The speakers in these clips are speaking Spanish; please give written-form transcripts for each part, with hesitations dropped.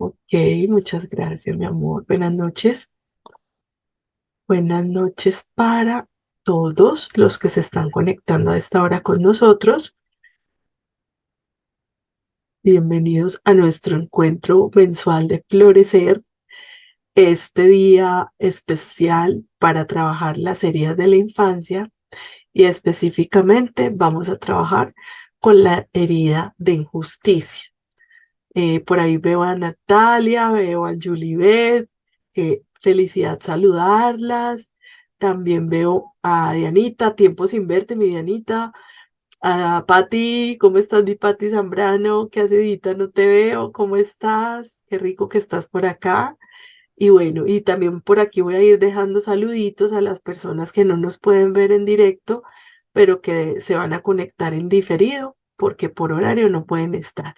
Ok, muchas gracias, mi amor. Buenas noches. Buenas noches para todos los que se están conectando a esta hora con nosotros. Bienvenidos a nuestro encuentro mensual de Florecer, este día especial para trabajar las heridas de la infancia y específicamente vamos a trabajar con la herida de injusticia. Por ahí veo a Natalia, veo a Julibet, felicidad saludarlas. También veo a Dianita, tiempo sin verte, mi Dianita. A Pati, ¿cómo estás, mi Pati Zambrano? ¿Qué hace, Dita? No te veo, ¿cómo estás? Qué rico que estás por acá. Y bueno, y también por aquí voy a ir dejando saluditos a las personas que no nos pueden ver en directo, pero que se van a conectar en diferido, porque por horario no pueden estar.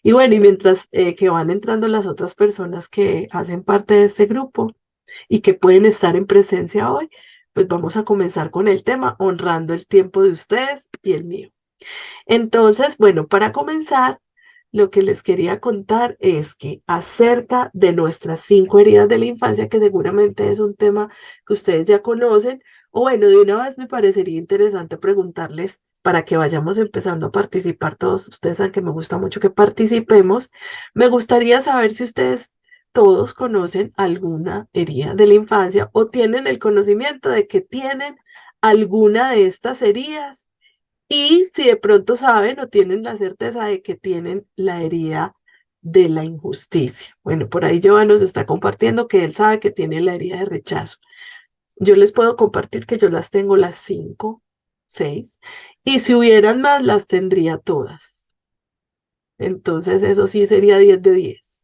Y bueno, y mientras que van entrando las otras personas que hacen parte de este grupo y que pueden estar en presencia hoy, pues vamos a comenzar con el tema, honrando el tiempo de ustedes y el mío. Entonces, bueno, para comenzar, lo que les quería contar es que acerca de nuestras 5 heridas de la infancia, que seguramente es un tema que ustedes ya conocen, o bueno, de una vez me parecería interesante preguntarles para que vayamos empezando a participar todos. Ustedes saben que me gusta mucho que participemos. Me gustaría saber si ustedes todos conocen alguna herida de la infancia o tienen el conocimiento de que tienen alguna de estas heridas y si de pronto saben o tienen la certeza de que tienen la herida de la injusticia. Bueno, por ahí Joan nos está compartiendo que él sabe que tiene la herida de rechazo. Yo les puedo compartir que yo las tengo las 5, 6, y si hubieran más, las tendría todas. Entonces, eso sí sería 10 de 10.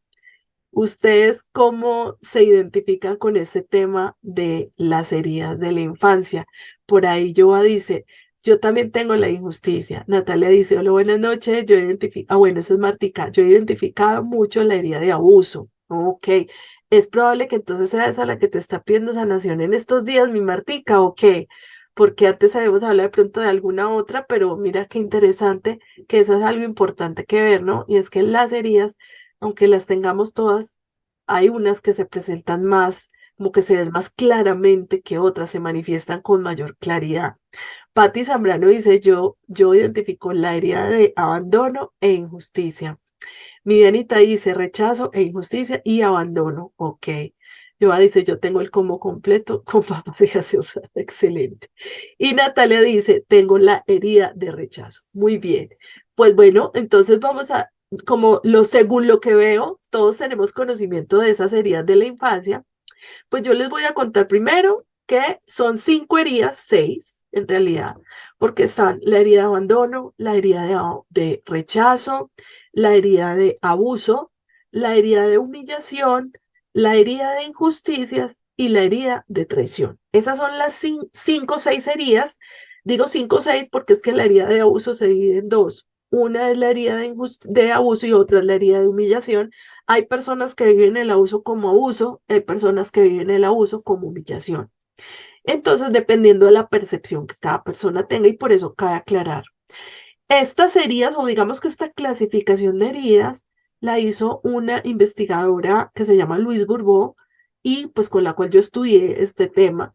¿Ustedes cómo se identifican con este tema de las heridas de la infancia? Por ahí Joa dice, yo también tengo la injusticia. Natalia dice, hola, buenas noches. Yo identifico, bueno, eso es Martica. Yo he identificado mucho la herida de abuso. Ok, es probable que entonces sea esa la que te está pidiendo sanación en estos días, mi Martica, ok, porque antes habíamos hablado de pronto de alguna otra, pero mira qué interesante que eso es algo importante que ver, ¿no? Y es que las heridas aunque las tengamos todas, hay unas que se presentan más, como que se ven más claramente que otras, se manifiestan con mayor claridad. Patti Zambrano dice, yo identifico la herida de abandono e injusticia. Mi Dianita dice rechazo e injusticia y abandono. Ok. Joa dice, yo tengo el combo completo con papas y gaseosa. Excelente. Y Natalia dice, tengo la herida de rechazo. Muy bien. Pues bueno, entonces vamos a, según lo que veo, todos tenemos conocimiento de esas heridas de la infancia. Pues yo les voy a contar primero que son 5 heridas, 6 en realidad, porque están la herida de abandono, la herida de rechazo, la herida de abuso, la herida de humillación, la herida de injusticias y la herida de traición. Esas son las 5 o 6 heridas. Digo 5 o 6 porque es que la herida de abuso se divide en dos. Una es la herida de abuso y otra es la herida de humillación. Hay personas que viven el abuso como abuso, hay personas que viven el abuso como humillación. Entonces, dependiendo de la percepción que cada persona tenga, y por eso cabe aclarar. Estas heridas, o digamos que esta clasificación de heridas, la hizo una investigadora que se llama Louise Bourbeau, y pues con la cual yo estudié este tema.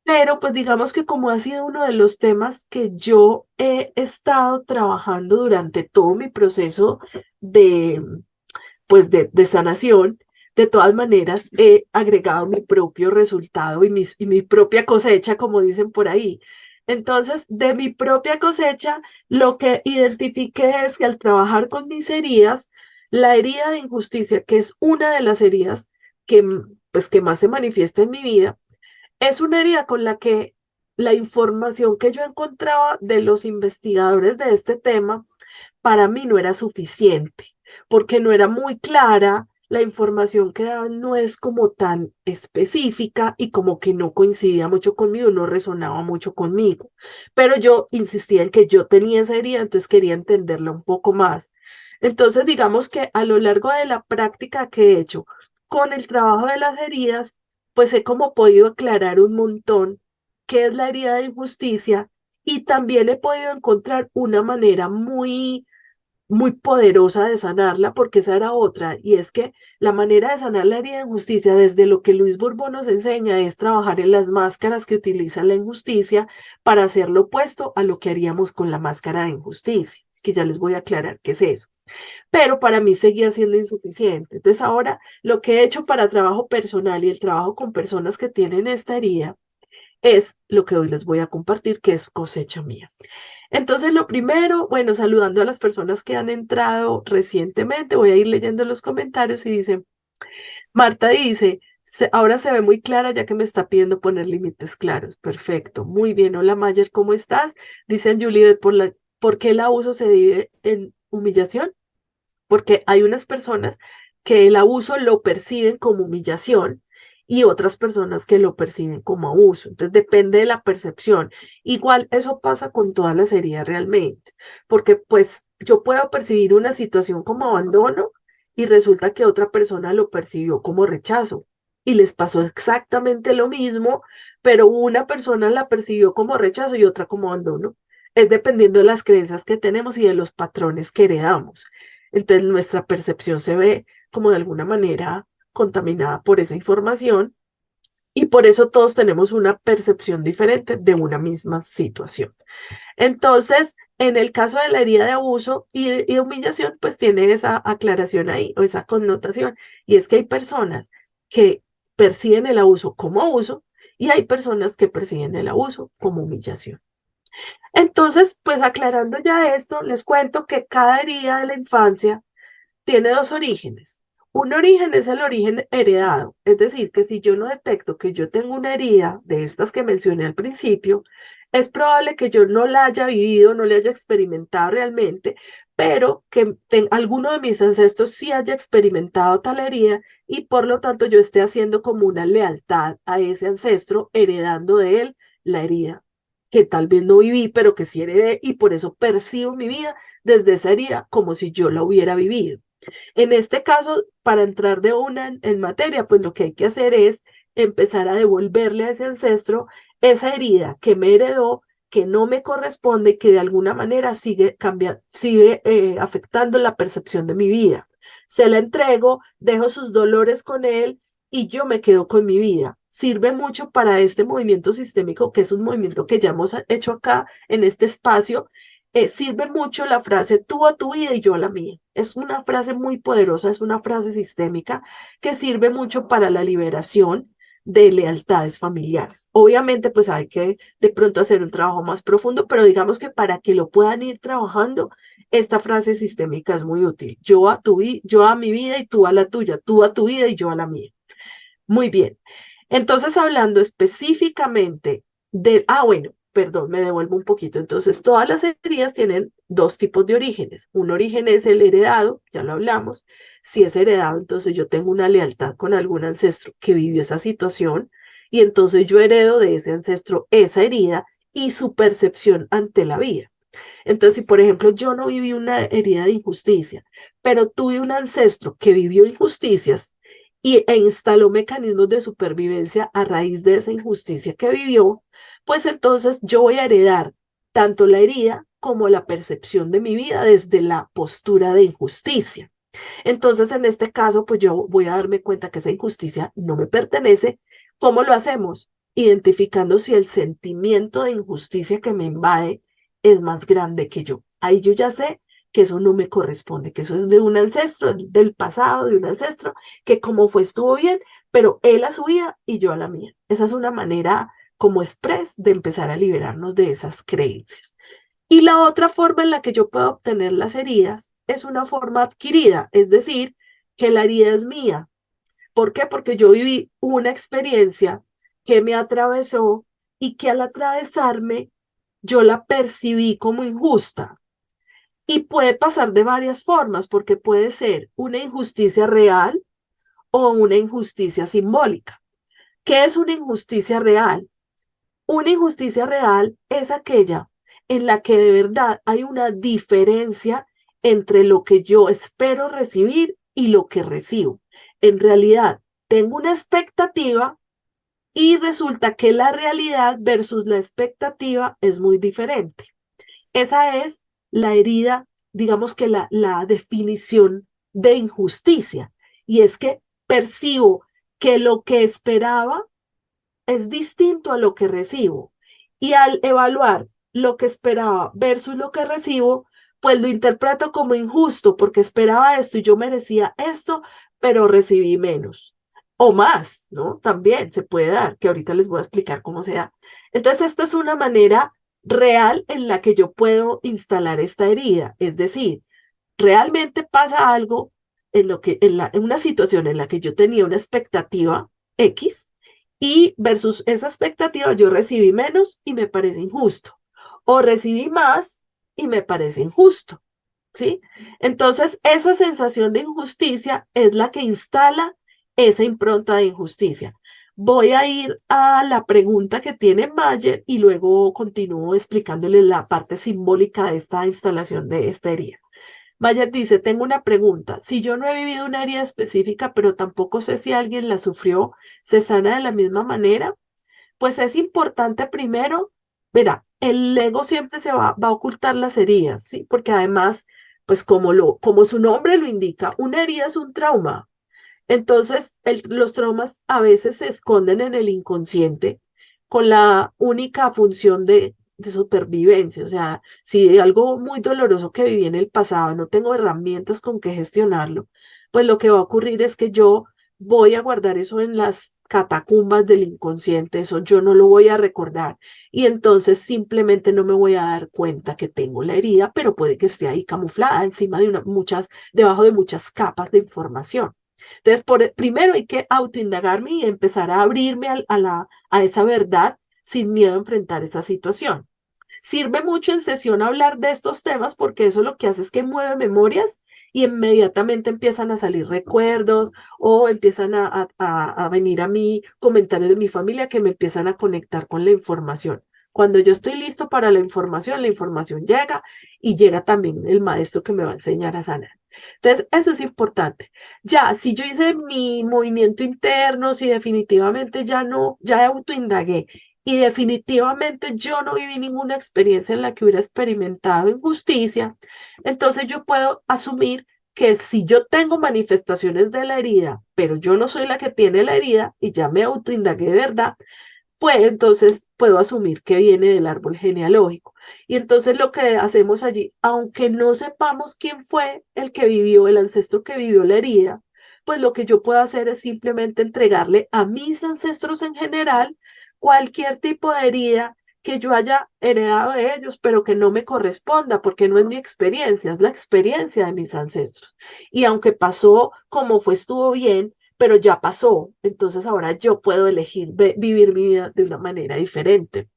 Pero pues digamos que como ha sido uno de los temas que yo he estado trabajando durante todo mi proceso de, de sanación, de todas maneras he agregado mi propio resultado y mi propia cosecha, como dicen por ahí. Entonces, de mi propia cosecha, lo que identifiqué es que al trabajar con mis heridas, la herida de injusticia, que es una de las heridas que, pues, que más se manifiesta en mi vida, es una herida con la que la información que yo encontraba de los investigadores de este tema para mí no era suficiente, porque no era muy clara, la información que daban no es como tan específica y como que no coincidía mucho conmigo, no resonaba mucho conmigo. Pero yo insistía en que yo tenía esa herida, entonces quería entenderla un poco más. Entonces, digamos que a lo largo de la práctica que he hecho con el trabajo de las heridas, pues he como podido aclarar un montón qué es la herida de injusticia y también he podido encontrar una manera muy muy poderosa de sanarla, porque esa era otra, y es que la manera de sanar la herida de injusticia, desde lo que Luis Borbón nos enseña, es trabajar en las máscaras que utiliza la injusticia para hacer lo opuesto a lo que haríamos con la máscara de injusticia, que ya les voy a aclarar qué es eso. Pero para mí seguía siendo insuficiente. Entonces ahora lo que he hecho para trabajo personal y el trabajo con personas que tienen esta herida es lo que hoy les voy a compartir, que es cosecha mía. Entonces, lo primero, bueno, saludando a las personas que han entrado recientemente, voy a ir leyendo los comentarios y dice, Marta dice, ahora se ve muy clara ya que me está pidiendo poner límites claros. Perfecto, muy bien. Hola Mayer, ¿cómo estás? Dicen Juliet, ¿por qué el abuso se divide en humillación? Porque hay unas personas que el abuso lo perciben como humillación y otras personas que lo perciben como abuso. Entonces depende de la percepción. Igual eso pasa con todas las heridas realmente, porque pues yo puedo percibir una situación como abandono y resulta que otra persona lo percibió como rechazo y les pasó exactamente lo mismo, pero una persona la percibió como rechazo y otra como abandono. Es dependiendo de las creencias que tenemos y de los patrones que heredamos. Entonces nuestra percepción se ve como de alguna manera contaminada por esa información y por eso todos tenemos una percepción diferente de una misma situación. Entonces, en el caso de la herida de abuso y humillación, pues tiene esa aclaración ahí o esa connotación. Y es que hay personas que perciben el abuso como abuso y hay personas que perciben el abuso como humillación. Entonces, pues aclarando ya esto, les cuento que cada herida de la infancia tiene dos orígenes. Un origen es el origen heredado, es decir, que si yo no detecto que yo tengo una herida de estas que mencioné al principio, es probable que yo no la haya vivido, no la haya experimentado realmente, pero que alguno de mis ancestros sí haya experimentado tal herida y por lo tanto yo esté haciendo como una lealtad a ese ancestro, heredando de él la herida que tal vez no viví, pero que sí heredé y por eso percibo mi vida desde esa herida como si yo la hubiera vivido. En este caso, para entrar de una en materia, pues lo que hay que hacer es empezar a devolverle a ese ancestro esa herida que me heredó, que no me corresponde, que de alguna manera sigue cambiando, sigue afectando la percepción de mi vida. Se la entrego, dejo sus dolores con él y yo me quedo con mi vida. Sirve mucho para este movimiento sistémico, que es un movimiento que ya hemos hecho acá en este espacio, sirve mucho la frase tú a tu vida y yo a la mía. Es una frase muy poderosa, es una frase sistémica que sirve mucho para la liberación de lealtades familiares. Obviamente, pues hay que de pronto hacer un trabajo más profundo, pero digamos que para que lo puedan ir trabajando, esta frase sistémica es muy útil. Yo a mi vida y tú a la tuya, tú a tu vida y yo a la mía. Muy bien. Entonces, hablando específicamente bueno, perdón, me devuelvo un poquito. Entonces, todas las heridas tienen dos tipos de orígenes. Un origen es el heredado, ya lo hablamos. Si es heredado, entonces yo tengo una lealtad con algún ancestro que vivió esa situación y entonces yo heredo de ese ancestro esa herida y su percepción ante la vida. Entonces, si por ejemplo yo no viví una herida de injusticia, pero tuve un ancestro que vivió injusticias e instaló mecanismos de supervivencia a raíz de esa injusticia que vivió, pues entonces yo voy a heredar tanto la herida como la percepción de mi vida desde la postura de injusticia. Entonces, en este caso, pues yo voy a darme cuenta que esa injusticia no me pertenece. ¿Cómo lo hacemos? Identificando si el sentimiento de injusticia que me invade es más grande que yo. Ahí yo ya sé que eso no me corresponde, que eso es de un ancestro, del pasado, de un ancestro, que como fue estuvo bien, pero él a su vida y yo a la mía. Esa es una manera como express de empezar a liberarnos de esas creencias. Y la otra forma en la que yo puedo obtener las heridas es una forma adquirida, es decir, que la herida es mía. ¿Por qué? Porque yo viví una experiencia que me atravesó y que al atravesarme yo la percibí como injusta. Y puede pasar de varias formas, porque puede ser una injusticia real o una injusticia simbólica. ¿Qué es una injusticia real? Una injusticia real es aquella en la que de verdad hay una diferencia entre lo que yo espero recibir y lo que recibo. En realidad, tengo una expectativa y resulta que la realidad versus la expectativa es muy diferente. Esa es la herida digamos que la definición de injusticia, y es que percibo que lo que esperaba es distinto a lo que recibo. Y al evaluar lo que esperaba versus lo que recibo, pues lo interpreto como injusto porque esperaba esto y yo merecía esto, pero recibí menos. O más, ¿no? También se puede dar, que ahorita les voy a explicar cómo se da. Entonces, esta es una manera real en la que yo puedo instalar esta herida. Es decir, realmente pasa algo en una situación en la que yo tenía una expectativa X y versus esa expectativa yo recibí menos y me parece injusto. O recibí más y me parece injusto, ¿sí? Entonces, esa sensación de injusticia es la que instala esa impronta de injusticia. Voy a ir a la pregunta que tiene Mayer y luego continúo explicándole la parte simbólica de esta instalación de esta herida. Mayer dice, tengo una pregunta. Si yo no he vivido una herida específica, pero tampoco sé si alguien la sufrió, ¿se sana de la misma manera? Pues es importante primero, verá, el ego siempre va a ocultar las heridas, ¿sí? Porque además, pues como su nombre lo indica, una herida es un trauma. Entonces, los traumas a veces se esconden en el inconsciente con la única función de supervivencia. O sea, si algo muy doloroso que viví en el pasado, no tengo herramientas con que gestionarlo, pues lo que va a ocurrir es que yo voy a guardar eso en las catacumbas del inconsciente, eso yo no lo voy a recordar y entonces simplemente no me voy a dar cuenta que tengo la herida, pero puede que esté ahí camuflada encima de debajo de muchas capas de información. Entonces, primero hay que autoindagarme y empezar a abrirme a esa verdad sin miedo a enfrentar esa situación. Sirve mucho en sesión hablar de estos temas porque eso lo que hace es que mueve memorias y inmediatamente empiezan a salir recuerdos o empiezan a venir a mí comentarios de mi familia que me empiezan a conectar con la información. Cuando yo estoy listo para la información llega y llega también el maestro que me va a enseñar a sanar. Entonces, eso es importante. Ya, si yo hice mi movimiento interno, si definitivamente ya no, ya autoindagué y definitivamente yo no viví ninguna experiencia en la que hubiera experimentado injusticia, entonces yo puedo asumir que si yo tengo manifestaciones de la herida, pero yo no soy la que tiene la herida y ya me autoindagué de verdad, pues entonces puedo asumir que viene del árbol genealógico. Y entonces lo que hacemos allí, aunque no sepamos quién fue el que vivió, el ancestro que vivió la herida, pues lo que yo puedo hacer es simplemente entregarle a mis ancestros en general cualquier tipo de herida que yo haya heredado de ellos, pero que no me corresponda, porque no es mi experiencia, es la experiencia de mis ancestros. Y aunque pasó como fue, estuvo bien, pero ya pasó. Entonces ahora yo puedo elegir vivir mi vida de una manera diferente.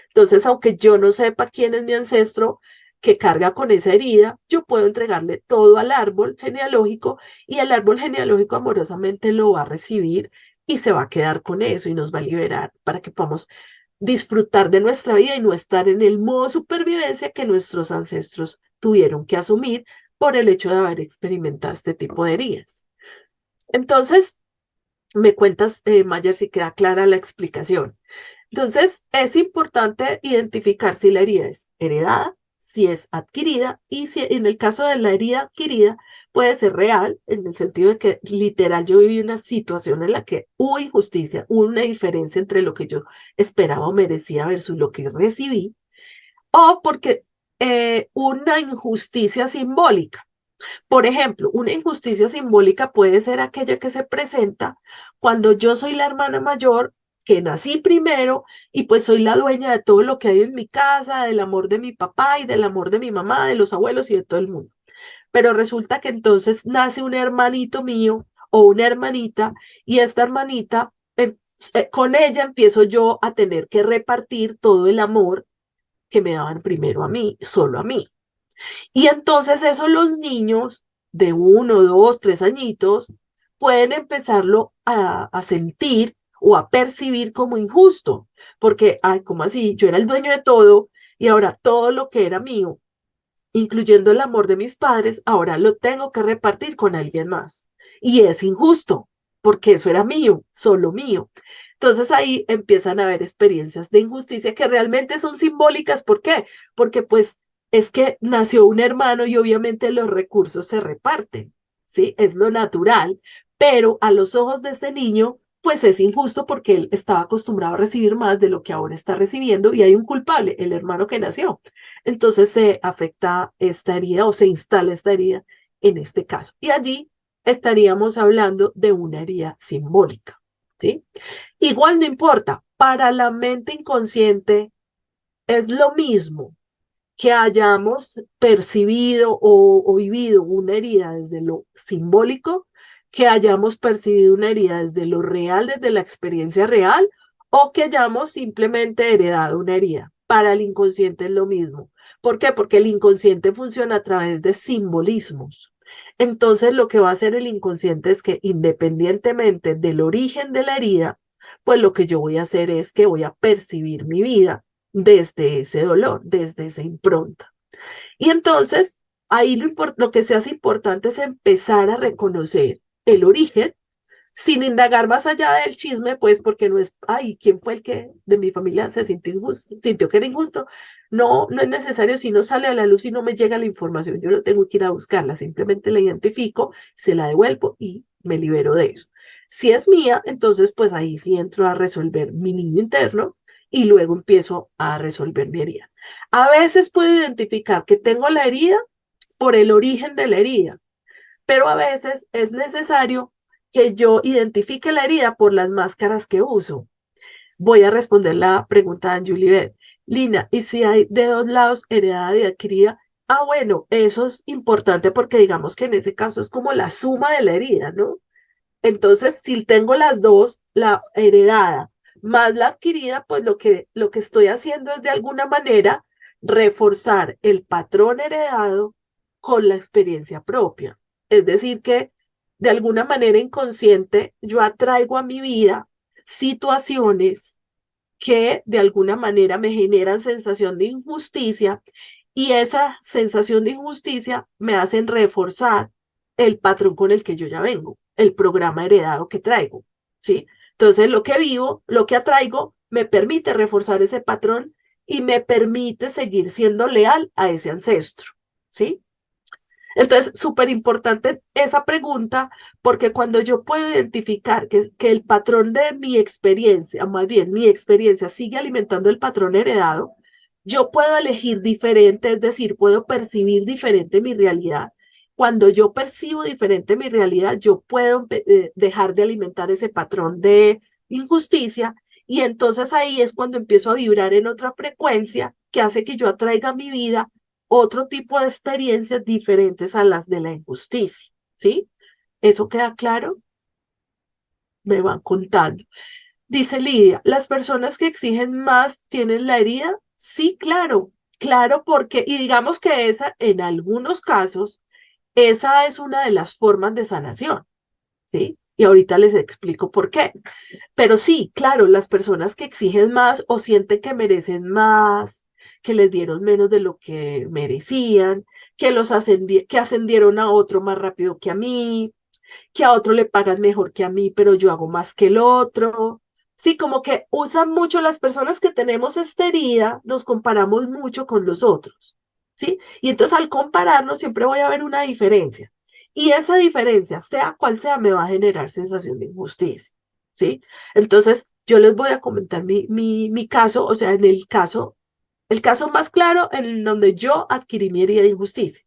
Entonces, aunque yo no sepa quién es mi ancestro que carga con esa herida, yo puedo entregarle todo al árbol genealógico y el árbol genealógico amorosamente lo va a recibir y se va a quedar con eso y nos va a liberar para que podamos disfrutar de nuestra vida y no estar en el modo supervivencia que nuestros ancestros tuvieron que asumir por el hecho de haber experimentado este tipo de heridas. Entonces, me cuentas, Mayer, si queda clara la explicación. Entonces, es importante identificar si la herida es heredada, si es adquirida y si en el caso de la herida adquirida puede ser real, en el sentido de que literal yo viví una situación en la que hubo injusticia, hubo una diferencia entre lo que yo esperaba o merecía versus lo que recibí, o porque una injusticia simbólica. Por ejemplo, una injusticia simbólica puede ser aquella que se presenta cuando yo soy la hermana mayor, que nací primero y pues soy la dueña de todo lo que hay en mi casa, del amor de mi papá y del amor de mi mamá, de los abuelos y de todo el mundo. Pero resulta que entonces nace un hermanito mío o una hermanita y esta hermanita, con ella empiezo yo a tener que repartir todo el amor que me daban primero a mí, solo a mí. Y entonces eso los niños de 1, 2, 3 añitos pueden empezarlo a sentir o a percibir como injusto, porque, ay, ¿cómo así? Yo era el dueño de todo y ahora todo lo que era mío, incluyendo el amor de mis padres, ahora lo tengo que repartir con alguien más. Y es injusto, porque eso era mío, solo mío. Entonces ahí empiezan a haber experiencias de injusticia que realmente son simbólicas. ¿Por qué? Porque pues es que nació un hermano y obviamente los recursos se reparten, ¿sí? Es lo natural, pero a los ojos de ese niño, pues es injusto porque él estaba acostumbrado a recibir más de lo que ahora está recibiendo y hay un culpable, el hermano que nació. Entonces se afecta esta herida o se instala esta herida en este caso. Y allí estaríamos hablando de una herida simbólica, ¿sí? Igual no importa, para la mente inconsciente es lo mismo que hayamos percibido o vivido una herida desde lo simbólico, que hayamos percibido una herida desde lo real, desde la experiencia real, o que hayamos simplemente heredado una herida. Para el inconsciente es lo mismo. ¿Por qué? Porque el inconsciente funciona a través de simbolismos. Entonces, lo que va a hacer el inconsciente es que independientemente del origen de la herida, pues lo que yo voy a hacer es que voy a percibir mi vida desde ese dolor, desde esa impronta. Y entonces, ahí lo que se hace importante es empezar a reconocer el origen sin indagar más allá del chisme, pues porque no es, ay, ¿quién fue el que de mi familia se sintió injusto, sintió que era injusto? No, no es necesario, si no sale a la luz y no me llega la información, yo no tengo que ir a buscarla, simplemente la identifico, se la devuelvo y me libero de eso. Si es mía, entonces pues ahí sí entro a resolver mi niño interno y luego empiezo a resolver mi herida. A veces puedo identificar que tengo la herida por el origen de la herida, pero a veces es necesario que yo identifique la herida por las máscaras que uso. Voy a responder la pregunta de Julie. Lina, ¿y si hay de dos lados heredada y adquirida? Ah, bueno, eso es importante porque digamos que en ese caso es como la suma de la herida, ¿no? Entonces, si tengo las dos, la heredada más la adquirida, pues lo que estoy haciendo es de alguna manera reforzar el patrón heredado con la experiencia propia. Es decir, que de alguna manera inconsciente yo atraigo a mi vida situaciones que de alguna manera me generan sensación de injusticia y esa sensación de injusticia me hacen reforzar el patrón con el que yo ya vengo, el programa heredado que traigo, ¿sí? Entonces lo que vivo, lo que atraigo, me permite reforzar ese patrón y me permite seguir siendo leal a ese ancestro, ¿sí? Entonces, súper importante esa pregunta, porque cuando yo puedo identificar que el patrón de mi experiencia, más bien mi experiencia sigue alimentando el patrón heredado, yo puedo elegir diferente, es decir, puedo percibir diferente mi realidad. Cuando yo percibo diferente mi realidad, yo puedo dejar de alimentar ese patrón de injusticia y entonces ahí es cuando empiezo a vibrar en otra frecuencia que hace que yo atraiga a mi vida otro tipo de experiencias diferentes a las de la injusticia, ¿sí? ¿Eso queda claro? Me van contando. Dice Lidia, ¿las personas que exigen más tienen la herida? Sí, claro, claro, porque, y digamos que esa, en algunos casos, esa es una de las formas de sanación, ¿sí? Y ahorita les explico por qué. Pero sí, claro, las personas que exigen más o sienten que merecen más, que les dieron menos de lo que merecían, que ascendieron a otro más rápido que a mí, que a otro le pagan mejor que a mí, pero yo hago más que el otro. Sí, como que usan mucho las personas que tenemos esta herida, nos comparamos mucho con los otros, ¿sí? Y entonces al compararnos siempre voy a ver una diferencia. Y esa diferencia, sea cual sea, me va a generar sensación de injusticia, ¿sí? Entonces, yo les voy a comentar mi caso, o sea, el caso más claro en donde yo adquirí mi herida de injusticia.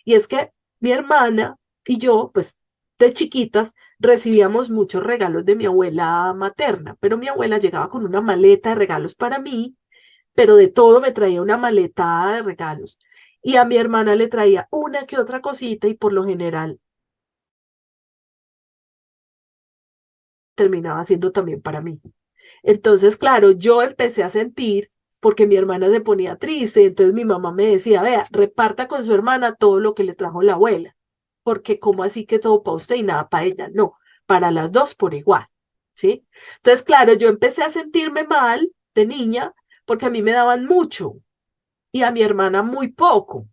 Y es que mi hermana y yo, pues de chiquitas, recibíamos muchos regalos de mi abuela materna, pero mi abuela llegaba con una maleta de regalos para mí, pero de todo me traía una maleta de regalos. Y a mi hermana le traía una que otra cosita y por lo general terminaba siendo también para mí. Entonces, claro, yo empecé a sentir, porque mi hermana se ponía triste, entonces mi mamá me decía, vea, reparta con su hermana todo lo que le trajo la abuela, porque como así que todo para usted y nada para ella, no, para las dos por igual, ¿sí? Entonces, claro, yo empecé a sentirme mal de niña, porque a mí me daban mucho y a mi hermana muy poco.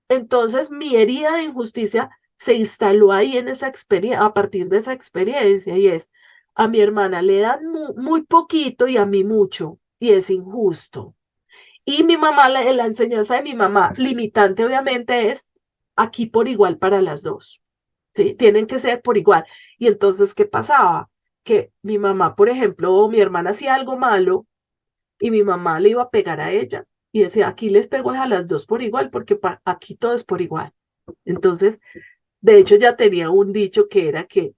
Entonces, mi herida de injusticia se instaló ahí en esa experiencia, a partir de esa experiencia, y es, a mi hermana le dan muy poquito y a mí mucho, y es injusto. Y mi mamá, la enseñanza de mi mamá, limitante obviamente es aquí por igual para las dos, ¿sí? Tienen que ser por igual. Y entonces, ¿qué pasaba? Que mi mamá, por ejemplo, o mi hermana hacía algo malo y mi mamá le iba a pegar a ella y decía, aquí les pego a las dos por igual porque aquí todo es por igual. Entonces, de hecho, ya tenía un dicho que era que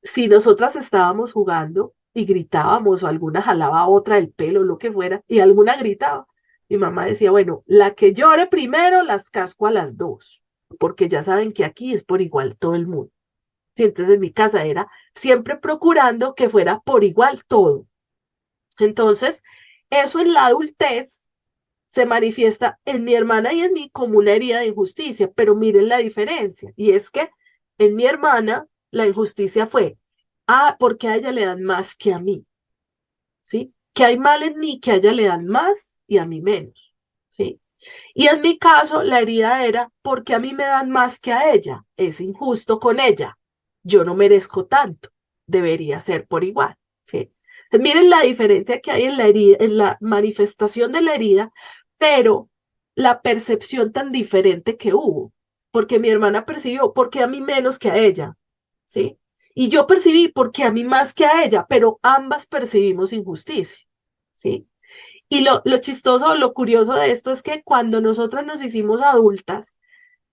si nosotras estábamos jugando y gritábamos o alguna jalaba a otra el pelo, lo que fuera, y alguna gritaba, mi mamá decía, bueno, la que llore primero las casco a las dos, porque ya saben que aquí es por igual todo el mundo. Sí, entonces en mi casa era siempre procurando que fuera por igual todo. Entonces, eso en la adultez se manifiesta en mi hermana y en mí como una herida de injusticia, pero miren la diferencia, y es que en mi hermana la injusticia fue, porque a ella le dan más que a mí, ¿sí? Que hay mal en mí que a ella le dan más y a mí menos, ¿sí? Y en mi caso, la herida era porque a mí me dan más que a ella, es injusto con ella, yo no merezco tanto, debería ser por igual, ¿sí? Entonces, miren la diferencia que hay en la herida, en la manifestación de la herida, pero la percepción tan diferente que hubo, porque mi hermana percibió porque a mí menos que a ella, ¿sí? Y yo percibí porque a mí más que a ella, pero ambas percibimos injusticia, ¿sí? Y lo chistoso, lo curioso de esto es que cuando nosotros nos hicimos adultas,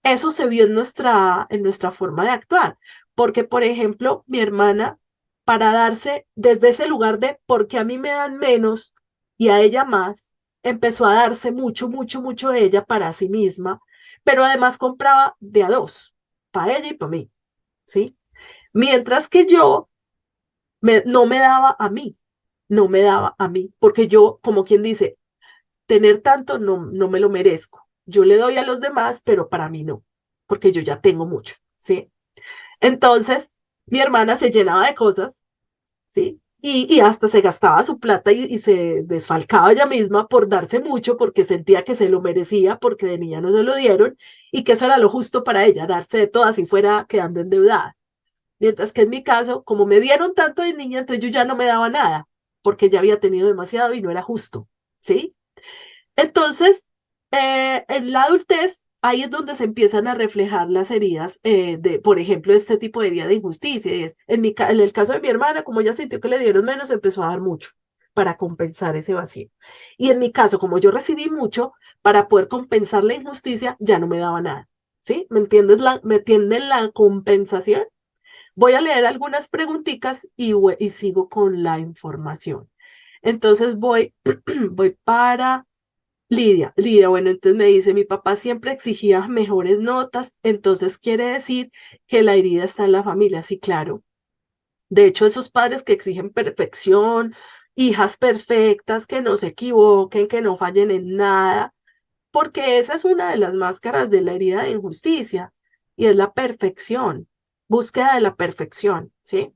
eso se vio en nuestra forma de actuar. Porque, por ejemplo, mi hermana, para darse desde ese lugar de porque a mí me dan menos y a ella más, empezó a darse mucho, mucho, mucho ella para sí misma, pero además compraba de a dos, para ella y para mí, ¿sí? Mientras que yo no me daba a mí, no me daba a mí, porque yo, como quien dice, tener tanto no me lo merezco. Yo le doy a los demás, pero para mí no, porque yo ya tengo mucho, ¿sí? Entonces, mi hermana se llenaba de cosas, ¿sí? Y hasta se gastaba su plata y se desfalcaba ella misma por darse mucho, porque sentía que se lo merecía, porque de niña no se lo dieron, y que eso era lo justo para ella, darse de todas y fuera quedando endeudada. Mientras que en mi caso, como me dieron tanto de niña, entonces yo ya no me daba nada, porque ya había tenido demasiado y no era justo, ¿sí? Entonces, en la adultez, ahí es donde se empiezan a reflejar las heridas de, por ejemplo, este tipo de herida de injusticia. Y es, en el caso de mi hermana, como ella sintió que le dieron menos, empezó a dar mucho para compensar ese vacío. Y en mi caso, como yo recibí mucho, para poder compensar la injusticia, ya no me daba nada. ¿Sí? ¿Me entienden la compensación? Voy a leer algunas preguntitas y sigo con la información. Entonces voy para Lidia, bueno, entonces me dice, mi papá siempre exigía mejores notas, entonces quiere decir que la herida está en la familia, sí, claro. De hecho, esos padres que exigen perfección, hijas perfectas, que no se equivoquen, que no fallen en nada, porque esa es una de las máscaras de la herida de injusticia, y es la perfección, búsqueda de la perfección, ¿sí?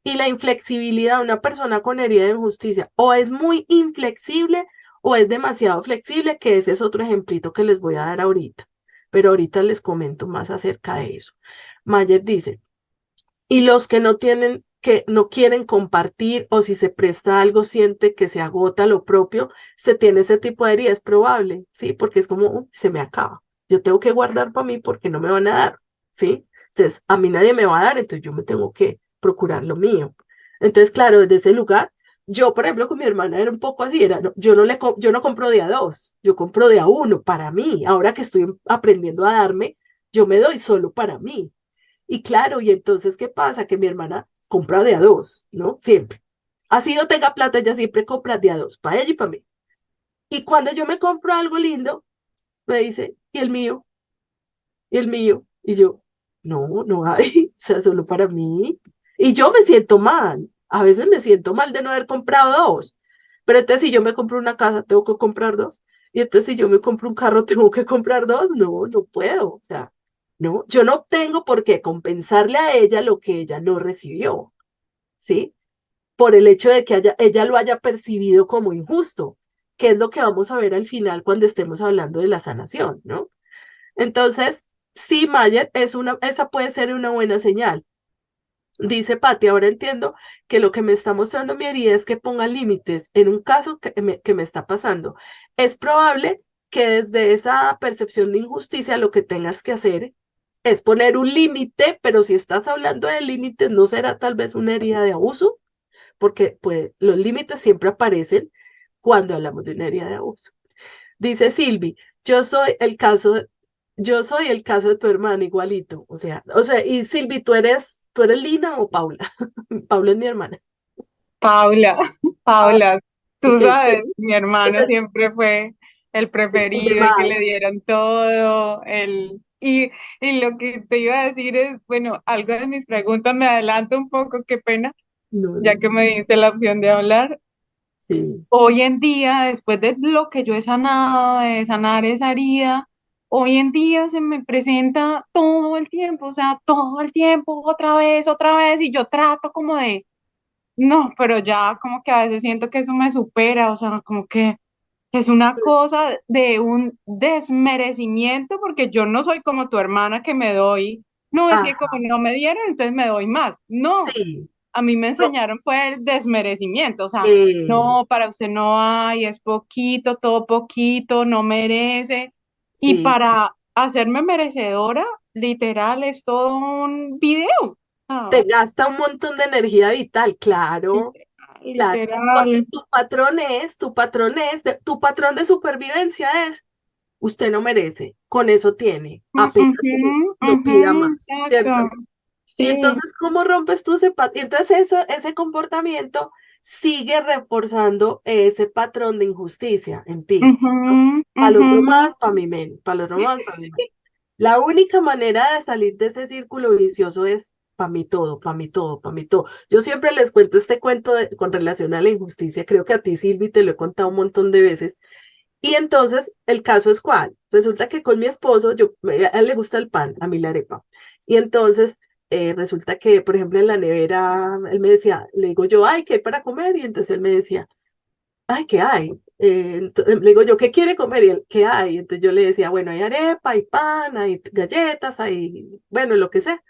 Y la inflexibilidad, una persona con herida de injusticia, o es muy inflexible o es demasiado flexible, que ese es otro ejemplito que les voy a dar ahorita. Pero ahorita les comento más acerca de eso. Mayer dice, y los que no tienen, que no quieren compartir o si se presta algo, siente que se agota lo propio, se tiene ese tipo de herida, es probable, ¿sí? Porque es como, se me acaba. Yo tengo que guardar para mí porque no me van a dar, ¿sí? Entonces, a mí nadie me va a dar, entonces yo me tengo que procurar lo mío. Entonces, claro, desde ese lugar, yo, por ejemplo, con mi hermana era un poco así, era, yo no compro de a dos, yo compro de a uno para mí. Ahora que estoy aprendiendo a darme, yo me doy solo para mí. Y claro, y entonces, ¿qué pasa? Que mi hermana compra de a dos, ¿no? Siempre. Así no tenga plata, ella siempre compra de a dos, para ella y para mí. Y cuando yo me compro algo lindo, me dice, ¿y el mío? ¿Y el mío? Y yo, no, no hay, o sea, solo para mí. Y yo me siento mal. A veces me siento mal de no haber comprado dos. Pero entonces, si yo me compro una casa, tengo que comprar dos. Y entonces, si yo me compro un carro, tengo que comprar dos. No, no puedo. O sea, no, yo no tengo por qué compensarle a ella lo que ella no recibió, ¿sí? Por el hecho de que ella lo haya percibido como injusto, que es lo que vamos a ver al final cuando estemos hablando de la sanación, ¿no? Entonces, sí, Mayer, esa puede ser una buena señal. Dice Patti, ahora entiendo que lo que me está mostrando mi herida es que ponga límites en un caso que me está pasando. Es probable que desde esa percepción de injusticia lo que tengas que hacer es poner un límite, pero si estás hablando de límites, ¿no será tal vez una herida de abuso? Porque pues, los límites siempre aparecen cuando hablamos de una herida de abuso. Dice Silvi, yo soy el caso, yo soy el caso de tu hermana igualito. Y Silvi, ¿tú eres Lina o Paula? Paula es mi hermana. Paula, Ah, Paula, tú ok, sabes, mi hermano siempre fue el el preferido, el que le demás. dieron todo, y lo que te iba a decir es, bueno, algo de mis preguntas me adelanto un poco, qué pena, No, no, ya que me diste la opción de hablar. sí. Hoy en día, después de lo que yo he sanado, de sanar esa herida, hoy en día se me presenta todo el tiempo, o sea, todo el tiempo, otra vez, y yo trato como de no, pero ya como que a veces siento que eso me supera, o sea, como que es una cosa de un desmerecimiento, porque yo no soy como tu hermana que me doy, no, es que como Ajá, no me dieron, entonces me doy más. No, sí. a mí me No, enseñaron fue el desmerecimiento, o sea, eh, no, para usted no hay, es poquito, todo poquito, no merece. Y sí, para hacerme merecedora, literal, es todo un video. te Ah, gasta un montón de energía vital, claro, claro. Porque literal. tu patrón de supervivencia es usted no merece, con eso tiene, apenas Ujú, es, no ujú, pida más, exacto. ¿cierto? Y Sí. entonces, ¿cómo rompes tú ese patrón? Y entonces ese comportamiento sigue reforzando ese patrón de injusticia en ti, Ujú, ¿no? Para el otro ujú. más, para mi menos, para el otro más, para mi menos. Sí. La única manera de salir de ese círculo vicioso es para mí todo, para mí todo, para mí todo. Yo siempre les cuento este cuento con relación a la injusticia, creo que a ti, Silvi, te lo he contado un montón de veces. Y entonces, el caso es cuál. Resulta que con mi esposo, a él le gusta el pan, a mí la arepa. Y entonces, resulta que, por ejemplo, en la nevera, él me decía, le digo yo, ay, ¿qué hay para comer? Y entonces él me decía, ay, ¿qué hay? Le digo yo, ¿qué quiere comer? Y él, ¿qué hay? Entonces yo le decía, bueno, hay arepa, hay pan, hay galletas, hay, bueno, lo que sea.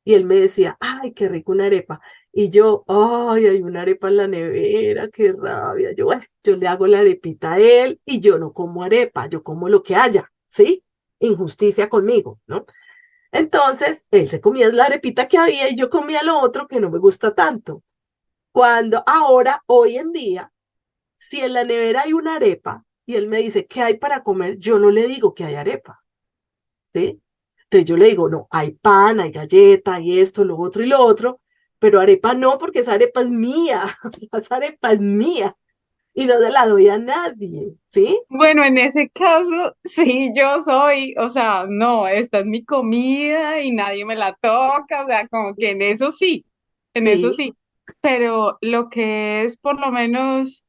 Y él me decía, ay, qué rico una arepa. Y yo, ay, hay una arepa en la nevera, qué rabia. Yo, bueno, yo le hago la arepita a él y yo no como arepa, yo como lo que haya, ¿sí? Injusticia conmigo, ¿no? Entonces, él se comía la arepita que había y yo comía lo otro que no me gusta tanto. Cuando ahora, hoy en día, si en la nevera hay una arepa y él me dice, ¿qué hay para comer? Yo no le digo que hay arepa, ¿sí? Entonces yo le digo, no, hay pan, hay galleta, hay esto, lo otro y lo otro, pero arepa no, porque esa arepa es mía, o sea, esa arepa es mía y no se la doy a nadie, ¿sí? Bueno, en ese caso, sí, yo soy, o sea, no, esta es mi comida y nadie me la toca, o sea, como que en eso Sí, sí, pero lo que es por lo menos,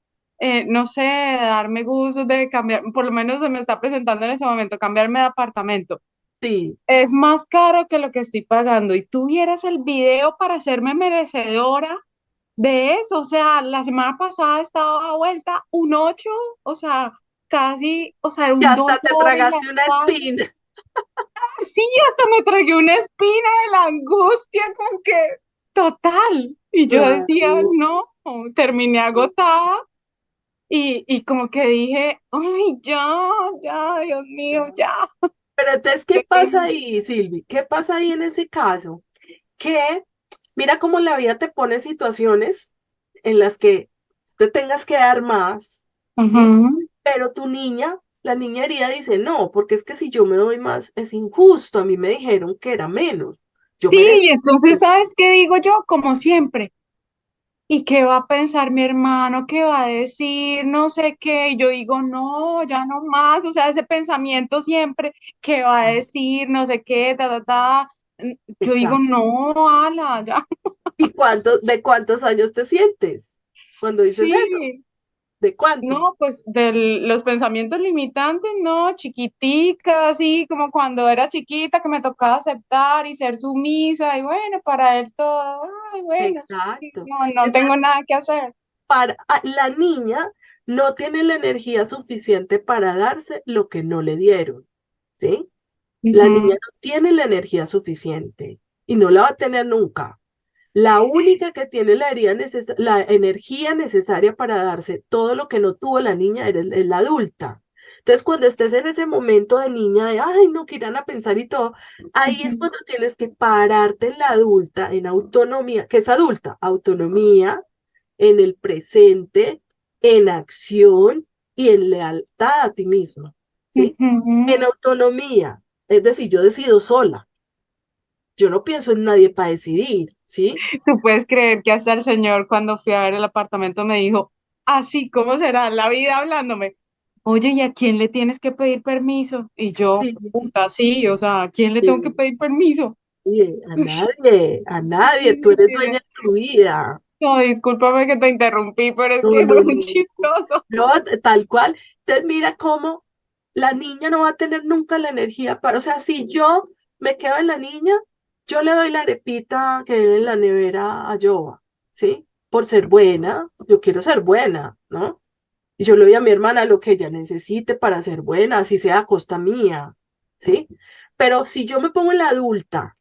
no sé, darme gusto de cambiar, por lo menos se me está presentando en ese momento, cambiarme de apartamento. sí, Es más caro que lo que estoy pagando y tú vieras el video para hacerme merecedora de eso, o sea, la semana pasada estaba a vuelta un 8, o sea, casi, o sea, era que un hasta te dolor en la tragaste una espalda. espina. Sí, hasta me tragué una espina de la angustia, como que total. Y yo decía, Claro. no, terminé agotada y como que dije, ay, ya, ya, Dios mío, ya. Pero entonces, ¿qué pasa ahí, Silvi? ¿Qué pasa ahí en ese caso? Que mira cómo la vida te pone situaciones en las que te tengas que dar más, ¿sí? Ujú. Pero tu niña, la niña herida dice, no, porque es que si yo me doy más es injusto, a mí me dijeron que era menos, yo Sí, y merezco entonces, menos. ¿sabes qué digo yo? Como siempre. ¿Y qué va a pensar mi hermano? ¿Qué va a decir? No sé qué. Y yo digo, no, ya no más. O sea, ese pensamiento siempre, ¿qué va a decir? No sé qué, ta, ta, ta. Yo digo, Exacto. no, ala, ya. ¿Y de cuántos años te sientes cuando dices eso? Sí, ¿De cuántos? no, pues de los pensamientos limitantes, no, chiquitica, así como cuando era chiquita que me tocaba aceptar y ser sumisa. Y bueno, para él todo, ay, bueno, sí, Exacto. no, no tengo Entonces, nada que hacer. la niña no tiene la energía suficiente para darse lo que no le dieron, ¿sí? La niña Ujú, no tiene la energía suficiente y no la va a tener nunca. La única que tiene la energía necesaria para darse todo lo que no tuvo la niña es la adulta. Entonces, cuando estés en ese momento de niña, de, ay, no, que irán a pensar y todo, ahí es Ujú, cuando tienes que pararte en la adulta, en autonomía, que es adulta, autonomía, en el presente, en acción y en lealtad a ti misma, ¿sí? ujú. En autonomía, es decir, yo decido sola, yo no pienso en nadie para decidir, ¿sí? Tú puedes creer que hasta el señor cuando fui a ver el apartamento me dijo, así como será la vida hablándome. Oye, ¿y a quién le tienes que pedir permiso? Y yo, Sí, puta, sí, o sea, ¿a quién le tengo que sí, pedir permiso? sí, a nadie, Sí, tú sí, eres sí. dueña de tu vida. No, discúlpame que te interrumpí, pero es No, que no, fue muy no, chistoso. no, tal cual. Entonces mira cómo la niña no va a tener nunca la energía para, o sea, si yo me quedo en la niña, yo le doy la arepita que hay en la nevera a Yoba, ¿sí? Por ser buena, yo quiero ser buena, ¿no? Y yo le doy a mi hermana lo que ella necesite para ser buena, así sea a costa mía, ¿sí? Pero si yo me pongo en la adulta,